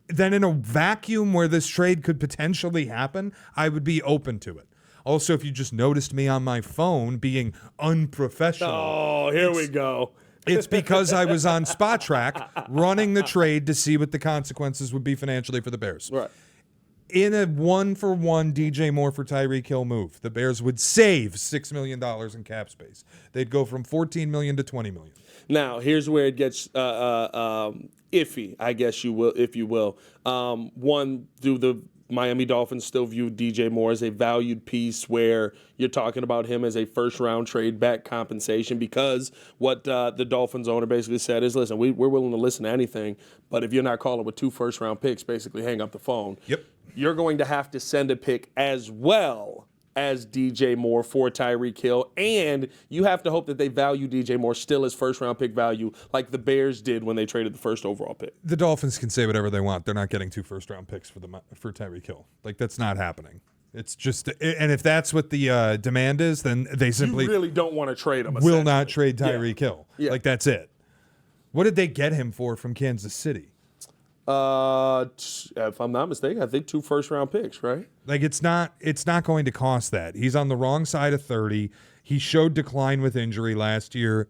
Then in a vacuum where this trade could potentially happen, I would be open to it. Also, if you just noticed me on my phone being unprofessional. Oh, here we go. It's because I was on Spot Track running the trade to see what the consequences would be financially for the Bears. Right. In a 1-for-1 DJ Moore for Tyreek Hill move, the Bears would save $6 million in cap space. They'd go from $14 million to $20 million. Now, here's where it gets iffy, I guess you will, if you will. One, do the Miami Dolphins still view DJ Moore as a valued piece where you're talking about him as a first-round trade back compensation? Because what the Dolphins owner basically said is, listen, we're willing to listen to anything, but if you're not calling with 2 first-round picks, basically hang up the phone. Yep. You're going to have to send a pick as well as DJ Moore for Tyreek Hill, and you have to hope that they value DJ Moore still as first-round pick value like the Bears did when they traded the first overall pick. The Dolphins can say whatever they want. They're not getting 2 first-round picks for Tyreek Hill. Like, that's not happening. It's just, and if that's what the demand is, then they simply you really don't want to trade him. Will not trade Tyreek Hill. Yeah. Like, that's it. What did they get him for from Kansas City? If I'm not mistaken, I think 2 first-round picks, right? Like, it's not going to cost that. He's on the wrong side of 30. He showed decline with injury last year.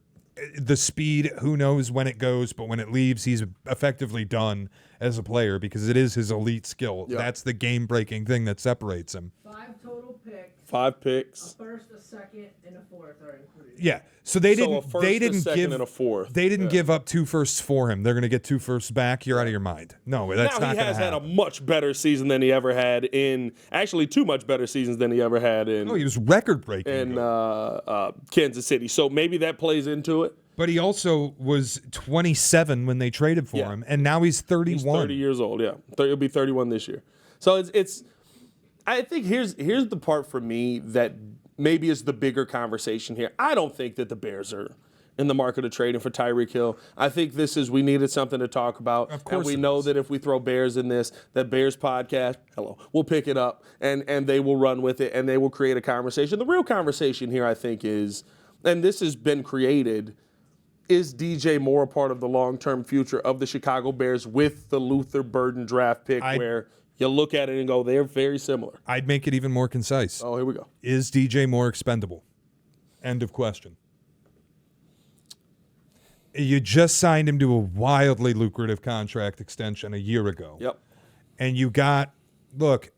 The speed, who knows when it goes, but when it leaves, he's effectively done as a player because it is his elite skill. Yep. That's the game-breaking thing that separates him. 5 total picks. 5 picks. A first, a second, and a fourth are included. Yeah. So they a didn't first, a second, and a fourth. They didn't give up 2 firsts for him. They're going to get 2 firsts back. You're out of your mind. No, that's now not going to happen. He has had a much better season than he ever had in, actually 2 much better seasons than he ever had in. Oh, he was record-breaking in Kansas City. So maybe that plays into it. But he also was 27 when they traded for him, and now he's 31. He's 30 years old, yeah. He'll be 31 this year. So it's I think here's the part for me that maybe is the bigger conversation here. I don't think that the Bears are in the market of trading for Tyreek Hill. I think we needed something to talk about. Of course, and we know that if we throw Bears in this, that Bears podcast, we'll pick it up and they will run with it and they will create a conversation. The real conversation here, I think, is, and this has been created, is DJ Moore a part of the long-term future of the Chicago Bears with the Luther Burden draft pick where you look at it and go, they're very similar? I'd make it even more concise. Oh, here we go. Is DJ Moore expendable? End of question. You just signed him to a wildly lucrative contract extension a year ago. Yep. And you got, look,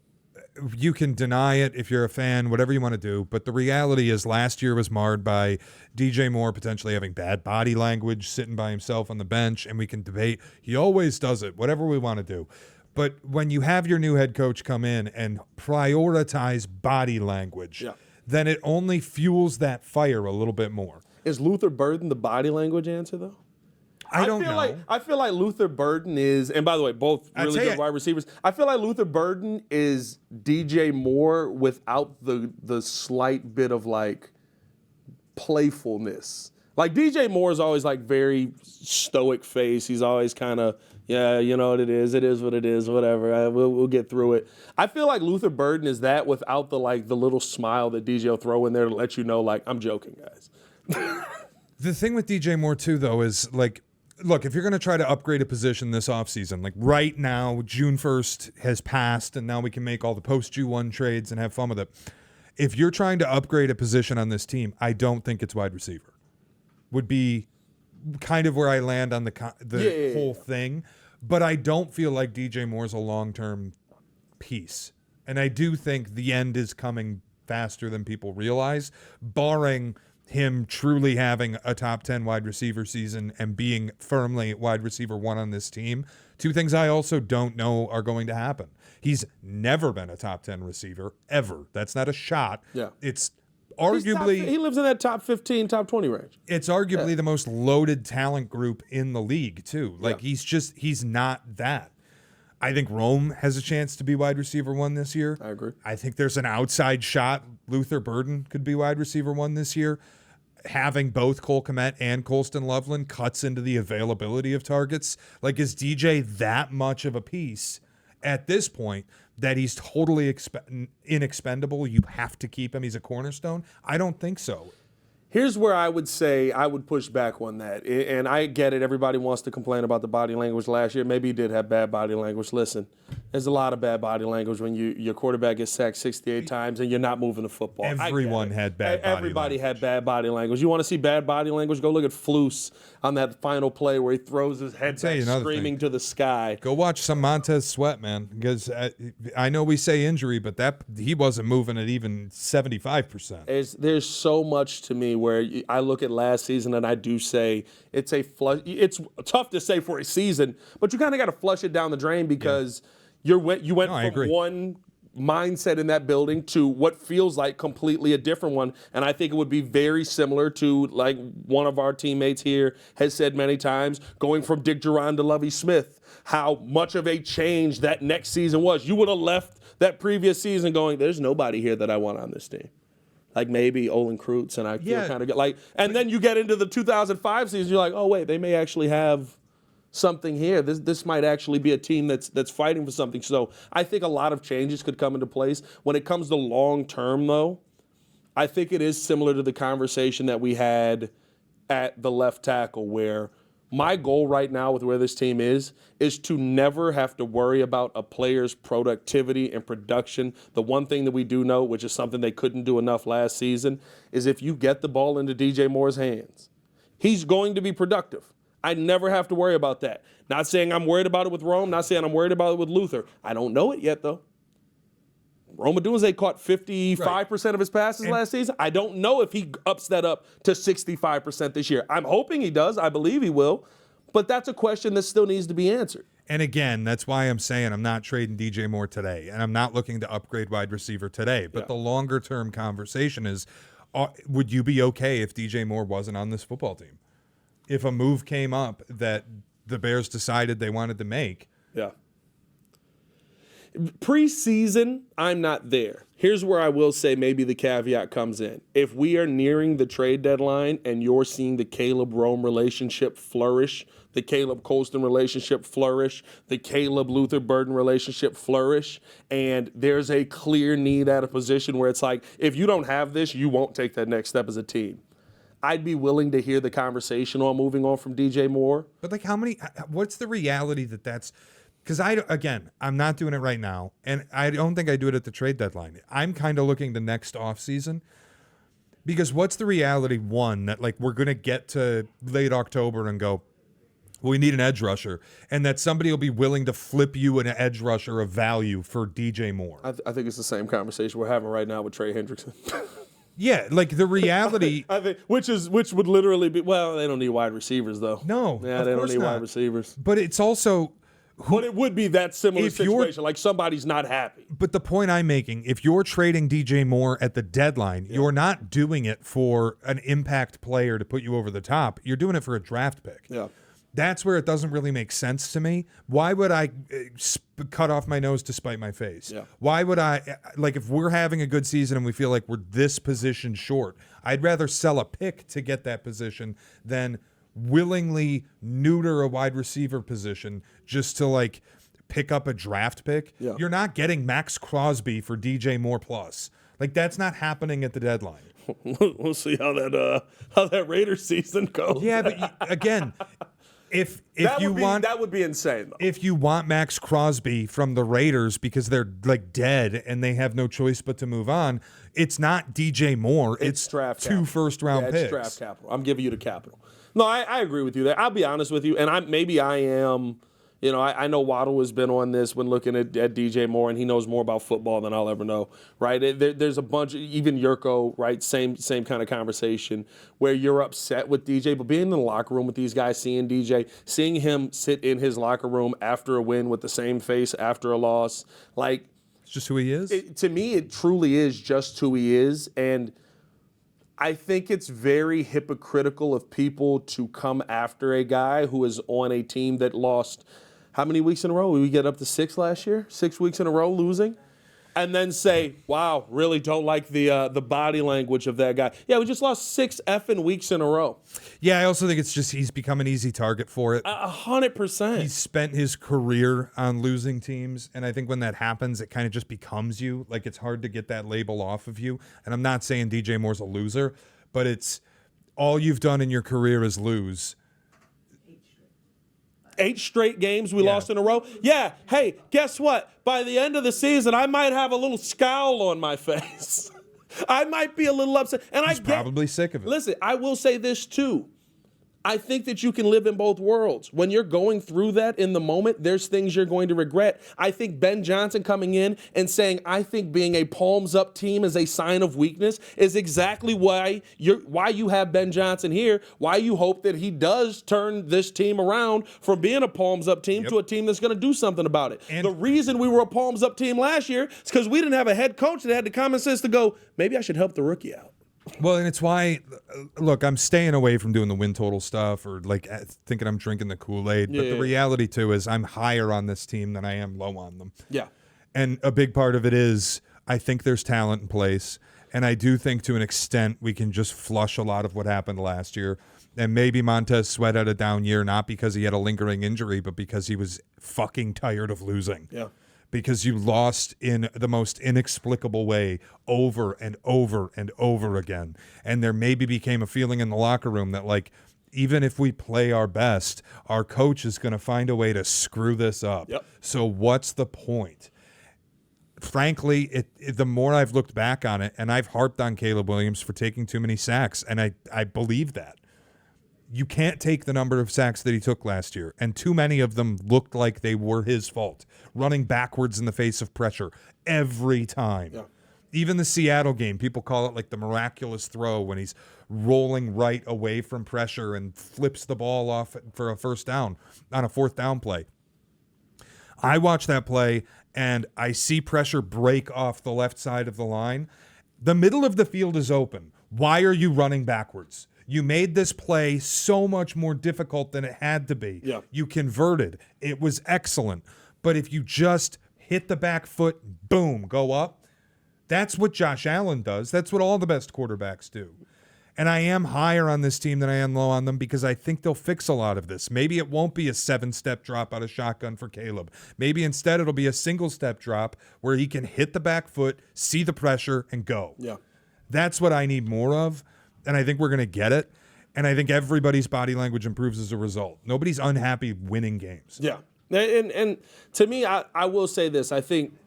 you can deny it if you're a fan, whatever you want to do, but the reality is last year was marred by DJ Moore potentially having bad body language, sitting by himself on the bench, and we can debate. He always does it, whatever we want to do. But when you have your new head coach come in and prioritize body language, then it only fuels that fire a little bit more. Is Luther Burden the body language answer, though? I don't know. I feel like Luther Burden is, and by the way, both really good wide receivers. I feel like Luther Burden is DJ Moore without the slight bit of like playfulness. Like DJ Moore is always like very stoic face. He's always kind of, yeah, you know what it is. It is what it is. Whatever. We'll get through it. I feel like Luther Burden is that without the little smile that DJ will throw in there to let you know, like, I'm joking, guys. The thing with DJ Moore too, though, is like, look, if you're going to try to upgrade a position this offseason, like right now, June 1st has passed, and now we can make all the post-Q1 trades and have fun with it. If you're trying to upgrade a position on this team, I don't think it's wide receiver. Would be kind of where I land on the whole thing. But I don't feel like DJ Moore's a long-term piece. And I do think the end is coming faster than people realize, barring him truly having a top 10 wide receiver season and being firmly wide receiver 1 on this team. Two things I also don't know are going to happen. He's never been a top 10 receiver, ever. That's not a shot. Yeah. It's arguably... he lives in that top 15, top 20 range. It's arguably the most loaded talent group in the league, too. Like, he's not that. I think Rome has a chance to be wide receiver 1 this year. I agree. I think there's an outside shot. Luther Burden could be wide receiver 1 this year. Having both Cole Kmet and Colston Loveland cuts into the availability of targets. Like, is DJ that much of a piece at this point that he's totally inexpendable? You have to keep him. He's a cornerstone. I don't think so. Here's where I would say I would push back on that. And I get it. Everybody wants to complain about the body language last year. Maybe he did have bad body language. Listen, there's a lot of bad body language when your quarterback gets sacked 68 times and you're not moving the football. Everyone had bad body language. Everybody had bad body language. You want to see bad body language? Go look at Flus on that final play where he throws his head back screaming to the sky. Go watch some Montez Sweat, man, because I know we say injury, but that he wasn't moving at even 75%. There's so much to me where I look at last season and I do say it's it's tough to say for a season, but you kind of got to flush it down the drain because you went from one mindset in that building to what feels like completely a different one. And I think it would be very similar to, like one of our teammates here has said many times, going from Dick Duran to Lovie Smith, how much of a change that next season was. You would have left that previous season going, there's nobody here that I want on this team. Like maybe Olin Kreutz, and I feel kind of like, and then you get into the 2005 season, you're like, oh wait, they may actually have something here. This might actually be a team that's fighting for something. So I think a lot of changes could come into place. When it comes to long term, though, I think it is similar to the conversation that we had at the left tackle, where my goal right now with where this team is to never have to worry about a player's productivity and production. The one thing that we do know, which is something they couldn't do enough last season, is if you get the ball into DJ Moore's hands, he's going to be productive. I never have to worry about that. Not saying I'm worried about it with Rome, not saying I'm worried about it with Luther. I don't know it yet, though. Rome Odunze caught 55% of his passes last season. I don't know if he ups that up to 65% this year. I'm hoping he does. I believe he will. But that's a question that still needs to be answered. And again, that's why I'm saying I'm not trading DJ Moore today, and I'm not looking to upgrade wide receiver today. But the longer-term conversation is, would you be okay if DJ Moore wasn't on this football team? If a move came up that the Bears decided they wanted to make. Yeah. Preseason, I'm not there. Here's where I will say maybe the caveat comes in. If we are nearing the trade deadline and you're seeing the Caleb Rome relationship flourish, the Caleb Colston relationship flourish, the Caleb Luther Burden relationship flourish, and there's a clear need at a position where it's like, if you don't have this, you won't take that next step as a team. I'd be willing to hear the conversation on moving on from DJ Moore. But like what's the reality that's, because I'm not doing it right now, and I don't think I do it at the trade deadline. I'm kind of looking the next offseason, because what's the reality, one, that like we're going to get to late October and go, well, we need an edge rusher, and that somebody will be willing to flip you an edge rusher of value for DJ Moore. I think it's the same conversation we're having right now with Trey Hendrickson. Yeah, like the reality, I think, which would literally be, well, they don't need wide receivers though. No, yeah, they don't need wide receivers. But it's also, but it would be that similar situation, like somebody's not happy. But the point I'm making, if you're trading DJ Moore at the deadline, you're not doing it for an impact player to put you over the top. You're doing it for a draft pick. Yeah. That's where it doesn't really make sense to me. Why would I cut off my nose to spite my face? Yeah. Why would I, like, if we're having a good season and we feel like we're this position short, I'd rather sell a pick to get that position than willingly neuter a wide receiver position just to, like, pick up a draft pick. Yeah. You're not getting Max Crosby for DJ Moore plus. Like, that's not happening at the deadline. We'll see how that Raiders season goes. Yeah, but again, if that would be insane though. If you want Max Crosby from the Raiders because they're like dead and they have no choice but to move on, it's not DJ Moore. It's draft two first-round picks. It's draft capital. I'm giving you the capital. No, I agree with you there. I'll be honest with you, and I am You know, I know Waddle has been on this when looking at DJ Moore, and he knows more about football than I'll ever know, right? There's a bunch, even Yurko, right? Same kind of conversation where you're upset with DJ, but being in the locker room with these guys, seeing DJ, seeing him sit in his locker room after a win with the same face after a loss, like, it's just who he is. To me, it truly is just who he is, and I think it's very hypocritical of people to come after a guy who is on a team that lost. How many weeks in a row? We get up to 6 last year? 6 weeks in a row losing? And then say, wow, really don't like the body language of that guy. Yeah, we just lost 6 effing weeks in a row. Yeah, I also think it's just he's become an easy target for it. 100%. He's spent his career on losing teams, and I think when that happens, it kind of just becomes you. Like, it's hard to get that label off of you. And I'm not saying DJ Moore's a loser, but it's all you've done in your career is lose. 8 straight games we lost in a row. Yeah, hey, guess what? By the end of the season, I might have a little scowl on my face. I might be a little upset. And He's probably sick of it. Listen, I will say this too. I think that you can live in both worlds. When you're going through that in the moment, there's things you're going to regret. I think Ben Johnson coming in and saying, I think being a palms up team is a sign of weakness is exactly why you have Ben Johnson here, why you hope that he does turn this team around from being a palms up team to a team that's going to do something about it. And the reason we were a palms up team last year is because we didn't have a head coach that had the common sense to go, maybe I should help the rookie out. Well, and it's why, look, I'm staying away from doing the win total stuff or like thinking I'm drinking the Kool-Aid. But the reality, too, is I'm higher on this team than I am low on them. Yeah. And a big part of it is I think there's talent in place. And I do think to an extent we can just flush a lot of what happened last year. And maybe Montez Sweat had a down year, not because he had a lingering injury, but because he was fucking tired of losing. Yeah. Because you lost in the most inexplicable way over and over and over again. And there maybe became a feeling in the locker room that, like, even if we play our best, our coach is going to find a way to screw this up. Yep. So what's the point? Frankly, the more I've looked back on it, and I've harped on Caleb Williams for taking too many sacks, and I believe that. You can't take the number of sacks that he took last year, and too many of them looked like they were his fault, running backwards in the face of pressure every time. Yeah. Even the Seattle game, people call it like the miraculous throw when he's rolling right away from pressure and flips the ball off for a first down on a 4th down play. I watch that play, and I see pressure break off the left side of the line. The middle of the field is open. Why are you running backwards? You made this play so much more difficult than it had to be. Yeah. You converted. It was excellent. But if you just hit the back foot, boom, go up, that's what Josh Allen does. That's what all the best quarterbacks do. And I am higher on this team than I am low on them because I think they'll fix a lot of this. Maybe it won't be a 7-step drop out of shotgun for Caleb. Maybe instead it'll be a single-step drop where he can hit the back foot, see the pressure, and go. Yeah. That's what I need more of. And I think we're going to get it. And I think everybody's body language improves as a result. Nobody's unhappy winning games. Yeah. And to me, I will say this. I think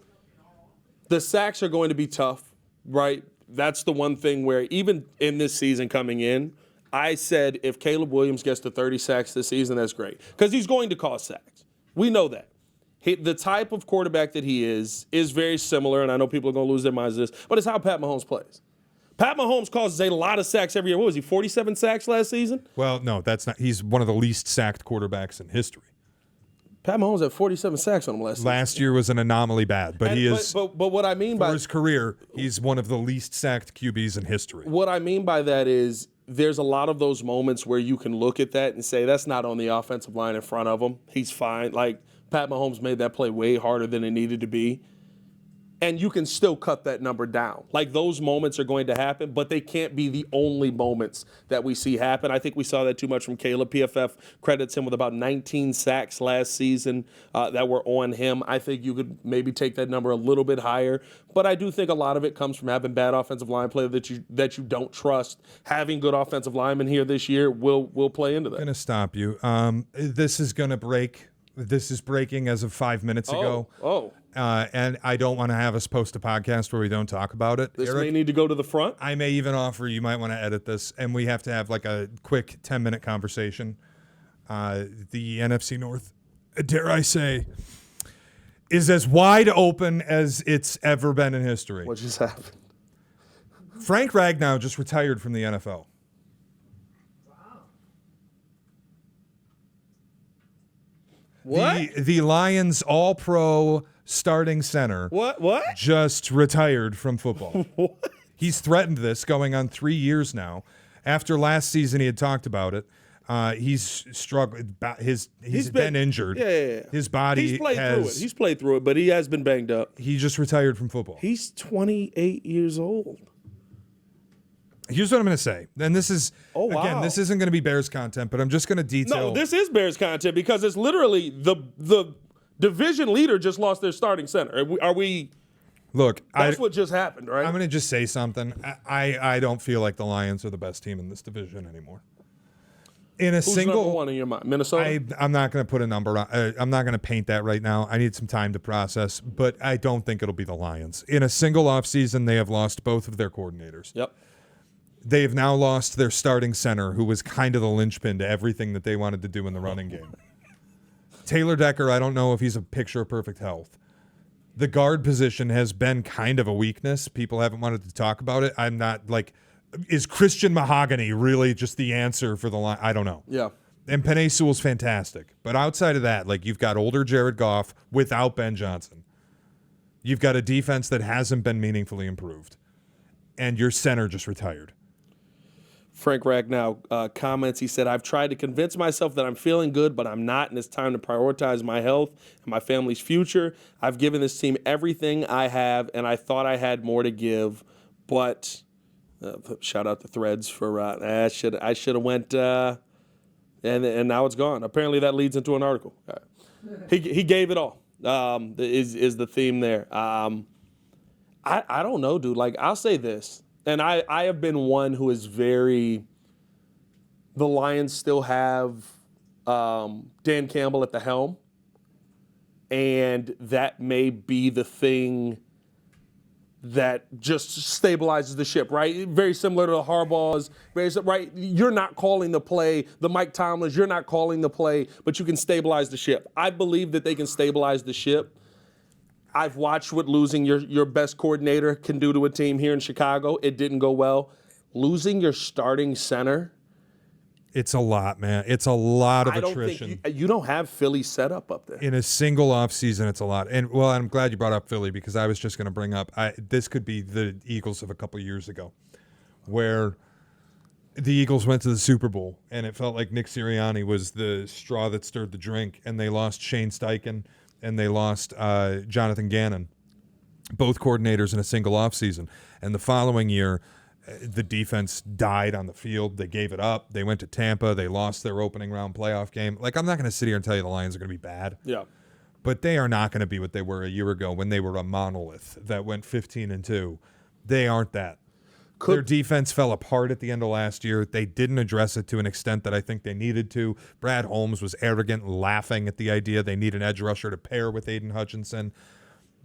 the sacks are going to be tough, right? That's the one thing where even in this season coming in, I said if Caleb Williams gets to 30 sacks this season, that's great. Because he's going to cause sacks. We know that. The type of quarterback that he is very similar, and I know people are going to lose their minds to this, but it's how Pat Mahomes plays. Pat Mahomes causes a lot of sacks every year. What was he, 47 sacks last season? Well, no, that's not. He's one of the least sacked quarterbacks in history. Pat Mahomes had 47 sacks on him last season. Last year was an anomaly bad, but he is. But what I mean by for his career, he's one of the least sacked QBs in history. What I mean by that is there's a lot of those moments where you can look at that and say that's not on the offensive line in front of him. He's fine. Like Pat Mahomes made that play way harder than it needed to be. And you can still cut that number down. Like those moments are going to happen, but they can't be the only moments that we see happen. I think we saw that too much from Caleb. PFF credits him with about 19 sacks last season that were on him. I think you could maybe take that number a little bit higher, but I do think a lot of it comes from having bad offensive line play that you don't trust. Having good offensive linemen here this year will play into that. I'm going to stop you. This is going to break. This is breaking as of 5 minutes ago. And I don't want to have us post a podcast where we don't talk about it. This Eric, may need to go to the front. I may even offer you might want to edit this, and we have to have like a quick 10-minute conversation. The NFC North dare I say, is as wide open as it's ever been in history. What just happened? Frank Ragnow just retired from the NFL. What? The Lions all-pro starting center What? just retired from football. What? He's threatened this going on 3 years now. After last season, he had talked about it. He's struggled. He's been injured. Yeah. His body He's played through it, but he has been banged up. He just retired from football. He's 28 years old. Here's what I'm going to say. And this is, again, this isn't going to be Bears content, but I'm just going to detail. No, this is Bears content because it's literally the division leader just lost their starting center. Are we? Look, that's what just happened, right? I'm going to just say something. I don't feel like the Lions are the best team in this division anymore. Who's number one in your mind? Minnesota? I'm not going to put a number on. I'm not going to paint that right now. I need some time to process, but I don't think it'll be the Lions. In a single offseason, they have lost both of their coordinators. Yep. They have now lost their starting center, who was kind of the linchpin to everything that they wanted to do in the running game. Taylor Decker, I don't know if he's a picture of perfect health. The guard position has been kind of a weakness. People haven't wanted to talk about it. I'm not like, is Christian Mahogany really just the answer for the line? I don't know. Yeah. And Penei Sewell's fantastic. But outside of that, like, you've got older Jared Goff without Ben Johnson. You've got a defense that hasn't been meaningfully improved. And your center just retired. Frank Ragnow comments, he said, I've tried to convince myself that I'm feeling good, but I'm not, and it's time to prioritize my health and my family's future. I've given this team everything I have, and I thought I had more to give, but shout out to Threads for I should have went, and now it's gone. Apparently that leads into an article. He gave it all, is the theme there. I don't know, dude. Like, I'll say this. And I have been one who is the Lions still have Dan Campbell at the helm. And that may be the thing that just stabilizes the ship, right? Very similar to the Harbaughs, right? You're not calling the play. The Mike Tomlins, you're not calling the play, but you can stabilize the ship. I believe that they can stabilize the ship. I've watched what losing your best coordinator can do to a team here in Chicago. It didn't go well. Losing your starting center. It's a lot, man. It's a lot of attrition. You don't have Philly set up there. In a single offseason, it's a lot. And, well, I'm glad you brought up Philly because I was just going to bring up this could be the Eagles of a couple years ago where the Eagles went to the Super Bowl and it felt like Nick Sirianni was the straw that stirred the drink, and they lost Shane Steichen and they lost Jonathan Gannon, both coordinators in a single offseason. And the following year, the defense died on the field. They gave it up. They went to Tampa. They lost their opening round playoff game. Like, I'm not going to sit here and tell you the Lions are going to be bad. Yeah. But they are not going to be what they were a year ago when they were a monolith that went 15-2. They aren't that. Their defense fell apart at the end of last year. They didn't address it to an extent that I think they needed to. Brad Holmes was arrogant, laughing at the idea they need an edge rusher to pair with Aiden Hutchinson.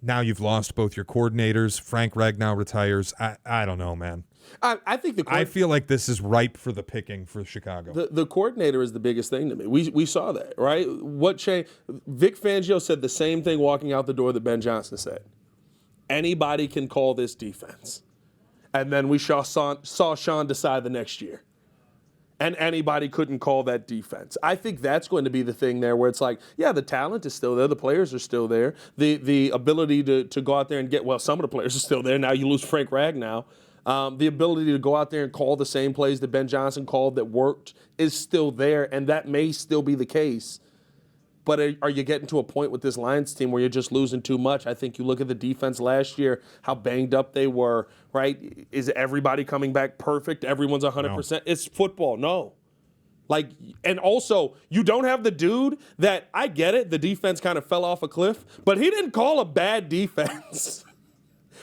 Now you've lost both your coordinators. Frank Ragnow retires. I don't know, man. I think I feel like this is ripe for the picking for Chicago. The coordinator is the biggest thing to me. We saw that, right? What changed? Vic Fangio said the same thing walking out the door that Ben Johnson said. Anybody can call this defense. And then we saw Sean decide the next year. And anybody couldn't call that defense. I think that's going to be the thing there where it's like, yeah, the talent is still there. The players are still there. The ability to go out there and some of the players are still there. Now you lose Frank Ragnow. The ability to go out there and call the same plays that Ben Johnson called that worked is still there, and that may still be the case. But are you getting to a point with this Lions team where you're just losing too much? I think you look at the defense last year, how banged up they were, right? Is everybody coming back perfect? Everyone's 100%? No. It's football. No. Like, and also, you don't have the dude that, I get it, the defense kind of fell off a cliff, but he didn't call a bad defense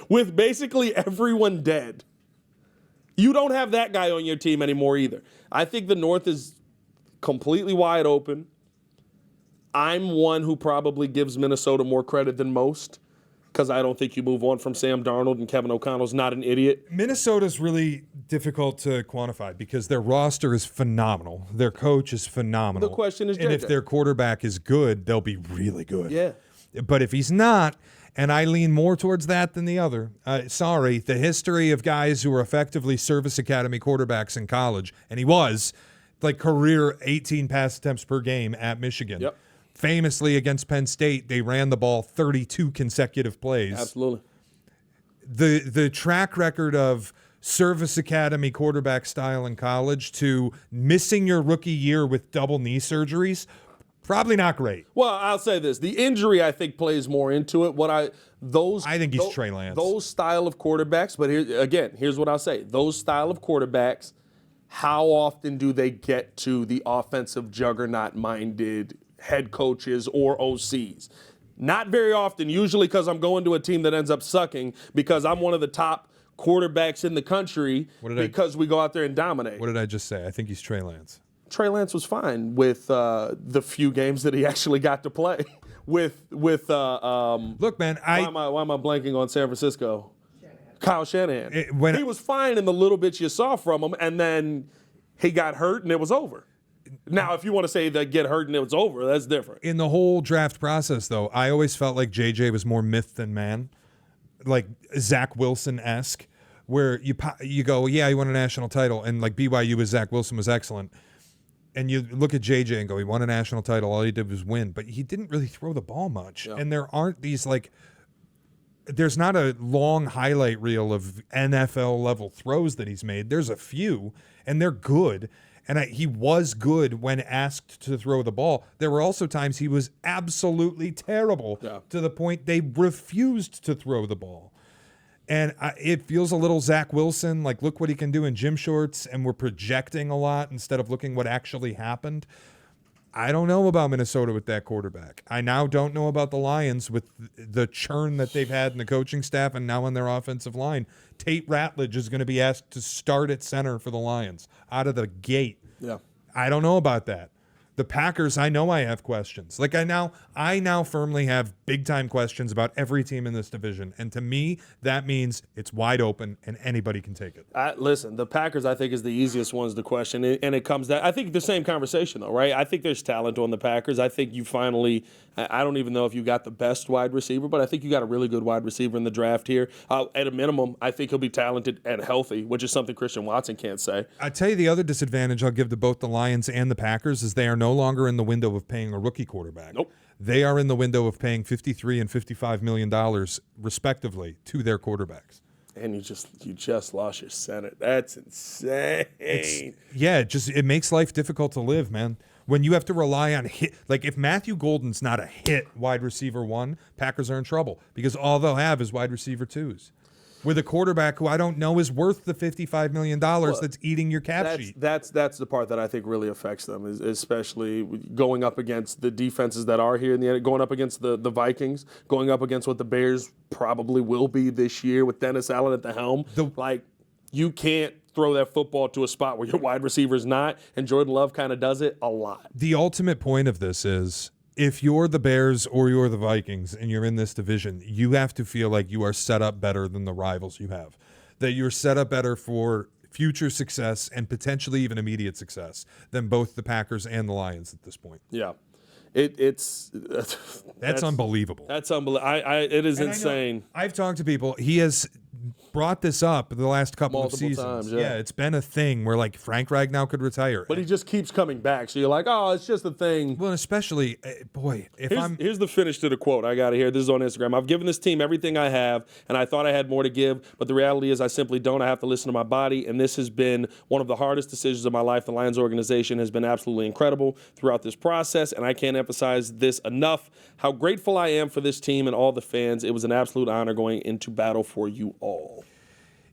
with basically everyone dead. You don't have that guy on your team anymore either. I think the North is completely wide open. I'm one who probably gives Minnesota more credit than most. because I don't think you move on from Sam Darnold, and Kevin O'Connell's not an idiot. Minnesota's really difficult to quantify because their roster is phenomenal. Their coach is phenomenal. The question is, and JJ. if their quarterback is good, they'll be really good. Yeah. But if he's not, and I lean more towards that than the other, sorry, the history of guys who are effectively service academy quarterbacks in college, and he was like career 18 pass attempts per game at Michigan. Yep. Famously against Penn State, they ran the ball 32 consecutive plays. Absolutely. The track record of service academy quarterback style in college to missing your rookie year with double knee surgeries, probably not great. Well, I'll say this: the injury, I think, plays more into it. I think he's Trey Lance. Those style of quarterbacks, but here's what I'll say: those style of quarterbacks, how often do they get to the offensive juggernaut-minded head coaches or OCs? Not very often, usually because I'm going to a team that ends up sucking because I'm one of the top quarterbacks in the country because we go out there and dominate. What did I just say? I think he's Trey Lance. Trey Lance was fine with the few games that he actually got to play with Look, man, why am I blanking on San Francisco? Kyle Shanahan. He was fine in the little bits you saw from him, and then he got hurt and it was over. Now, if you want to say that get hurt and it was over, that's different. In the whole draft process, though, I always felt like JJ was more myth than man, like Zach Wilson-esque, where you go, yeah, he won a national title, and like BYU with Zach Wilson was excellent. And you look at JJ and go, he won a national title, all he did was win, but he didn't really throw the ball much. Yeah. And there aren't these there's not a long highlight reel of NFL level throws that he's made. There's a few, and they're good. And he was good when asked to throw the ball. There were also times he was absolutely terrible to the point they refused to throw the ball. And it feels a little Zach Wilson, like look what he can do in gym shorts, and we're projecting a lot instead of looking what actually happened. I don't know about Minnesota with that quarterback. I now don't know about the Lions with the churn that they've had in the coaching staff and now on their offensive line. Tate Ratledge is going to be asked to start at center for the Lions out of the gate. Yeah. I don't know about that. The Packers, I know I have questions. Like I now firmly have big time questions about every team in this division. And to me, that means it's wide open and anybody can take it. Listen, the Packers, I think, is the easiest ones to question. And it comes down, I think the same conversation though, right? I think there's talent on the Packers. I think you finally, I don't even know if you got the best wide receiver, but I think you got a really good wide receiver in the draft here. At a minimum, I think he'll be talented and healthy, which is something Christian Watson can't say. I tell you the other disadvantage I'll give to both the Lions and the Packers is they are no longer in the window of paying a rookie quarterback. Nope. They are in the window of paying $53 and $55 million respectively to their quarterbacks. And you just lost your center. That's insane. It makes life difficult to live, man. When you have to rely on hit, like if Matthew Golden's not a hit wide receiver one, Packers are in trouble because all they'll have is wide receiver twos. With a quarterback who I don't know is worth the $55 million that's eating your cap sheet. That's the part that I think really affects them, is especially going up against the defenses that are here in the end, going up against the Vikings, going up against what the Bears probably will be this year with Dennis Allen at the helm. You can't throw that football to a spot where your wide receiver's not, and Jordan Love kind of does it a lot. The ultimate point of this is, if you're the Bears or you're the Vikings and you're in this division, you have to feel like you are set up better than the rivals you have, that you're set up better for future success and potentially even immediate success than both the Packers and the Lions at this point. Yeah. That's unbelievable. That's unbelievable. It is insane. I've talked to people. He has brought this up the last couple Multiple of seasons. times, yeah. It's been a thing where like Frank Ragnow could retire. But he just keeps coming back. So you're like, oh, it's just a thing. Well, especially, Here's the finish to the quote I got here. This is on Instagram. I've given this team everything I have, and I thought I had more to give, but the reality is I simply don't. I have to listen to my body, and this has been one of the hardest decisions of my life. The Lions organization has been absolutely incredible throughout this process, and I can't emphasize this enough, how grateful I am for this team and all the fans. It was an absolute honor going into battle for you all.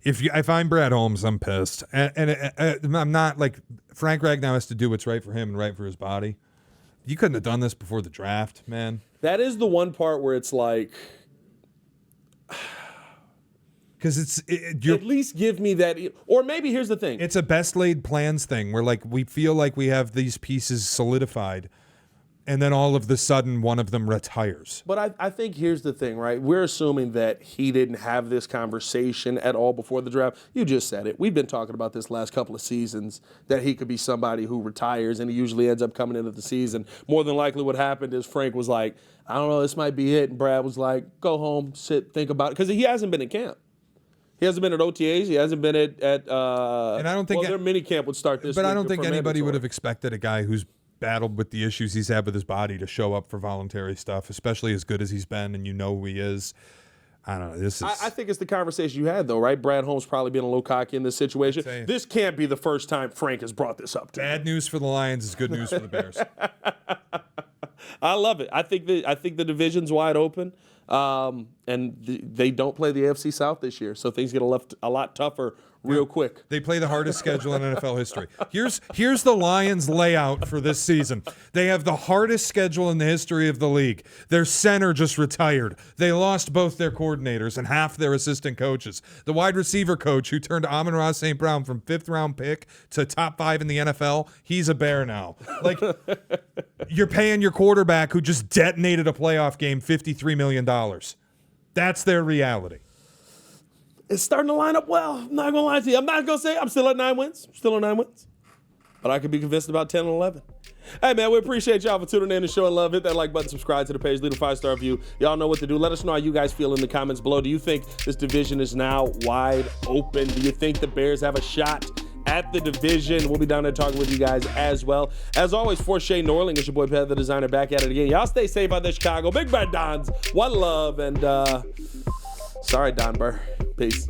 If I'm Brad Holmes, I'm pissed. And I'm not like Frank Ragnow has to do what's right for him and right for his body. You couldn't have done this before the draft, man. That is the one part where it's like, because at least give me that. Or maybe here's the thing. It's a best laid plans thing where like we feel like we have these pieces solidified. and then all of the sudden one of them retires. But I think here's the thing, right? We're assuming that he didn't have this conversation at all before the draft. You just said it. We've been talking about this last couple of seasons, that he could be somebody who retires, and he usually ends up coming into the season. More than likely what happened is Frank was like, I don't know, this might be it. And Brad was like, go home, sit, think about it. Because he hasn't been in camp. He hasn't been at OTAs. He hasn't been at and I don't think their mini camp would start this week. But I don't think anybody would have expected a guy who's battled with the issues he's had with his body to show up for voluntary stuff, especially as good as he's been, and you know who he is. I don't know. I think it's the conversation you had, though, right? Brad Holmes probably being a little cocky in this situation. This can't be the first time Frank has brought this up to Bad news for the Lions is good news for the Bears. I love it. I think the division's wide open, and they don't play the AFC South this year, so things get a lot tougher real quick. They play the hardest schedule in NFL history. Here's the Lions' layout for this season. They have the hardest schedule in the history of the league. Their center just retired. They lost both their coordinators and half their assistant coaches. The wide receiver coach who turned Amon-Ra St. Brown from 5th-round pick to top 5 in the NFL, he's a Bear now. Like, you're paying your quarterback who just detonated a playoff game $53 million. That's their reality. It's starting to line up well. I'm not going to lie to you. I'm not going to say I'm still at 9 wins. But I could be convinced about 10 and 11. Hey, man, we appreciate y'all for tuning in and showing love. Hit that like button, subscribe to the page, leave a 5-star review. Y'all know what to do. Let us know how you guys feel in the comments below. Do you think this division is now wide open? Do you think the Bears have a shot at the division? We'll be down there talking with you guys as well. As always, for Shea Norling, it's your boy Pat, the designer, back at it again. Y'all stay safe out there, Chicago. Big Bad Dons. One love, and sorry, Don Burr. Peace.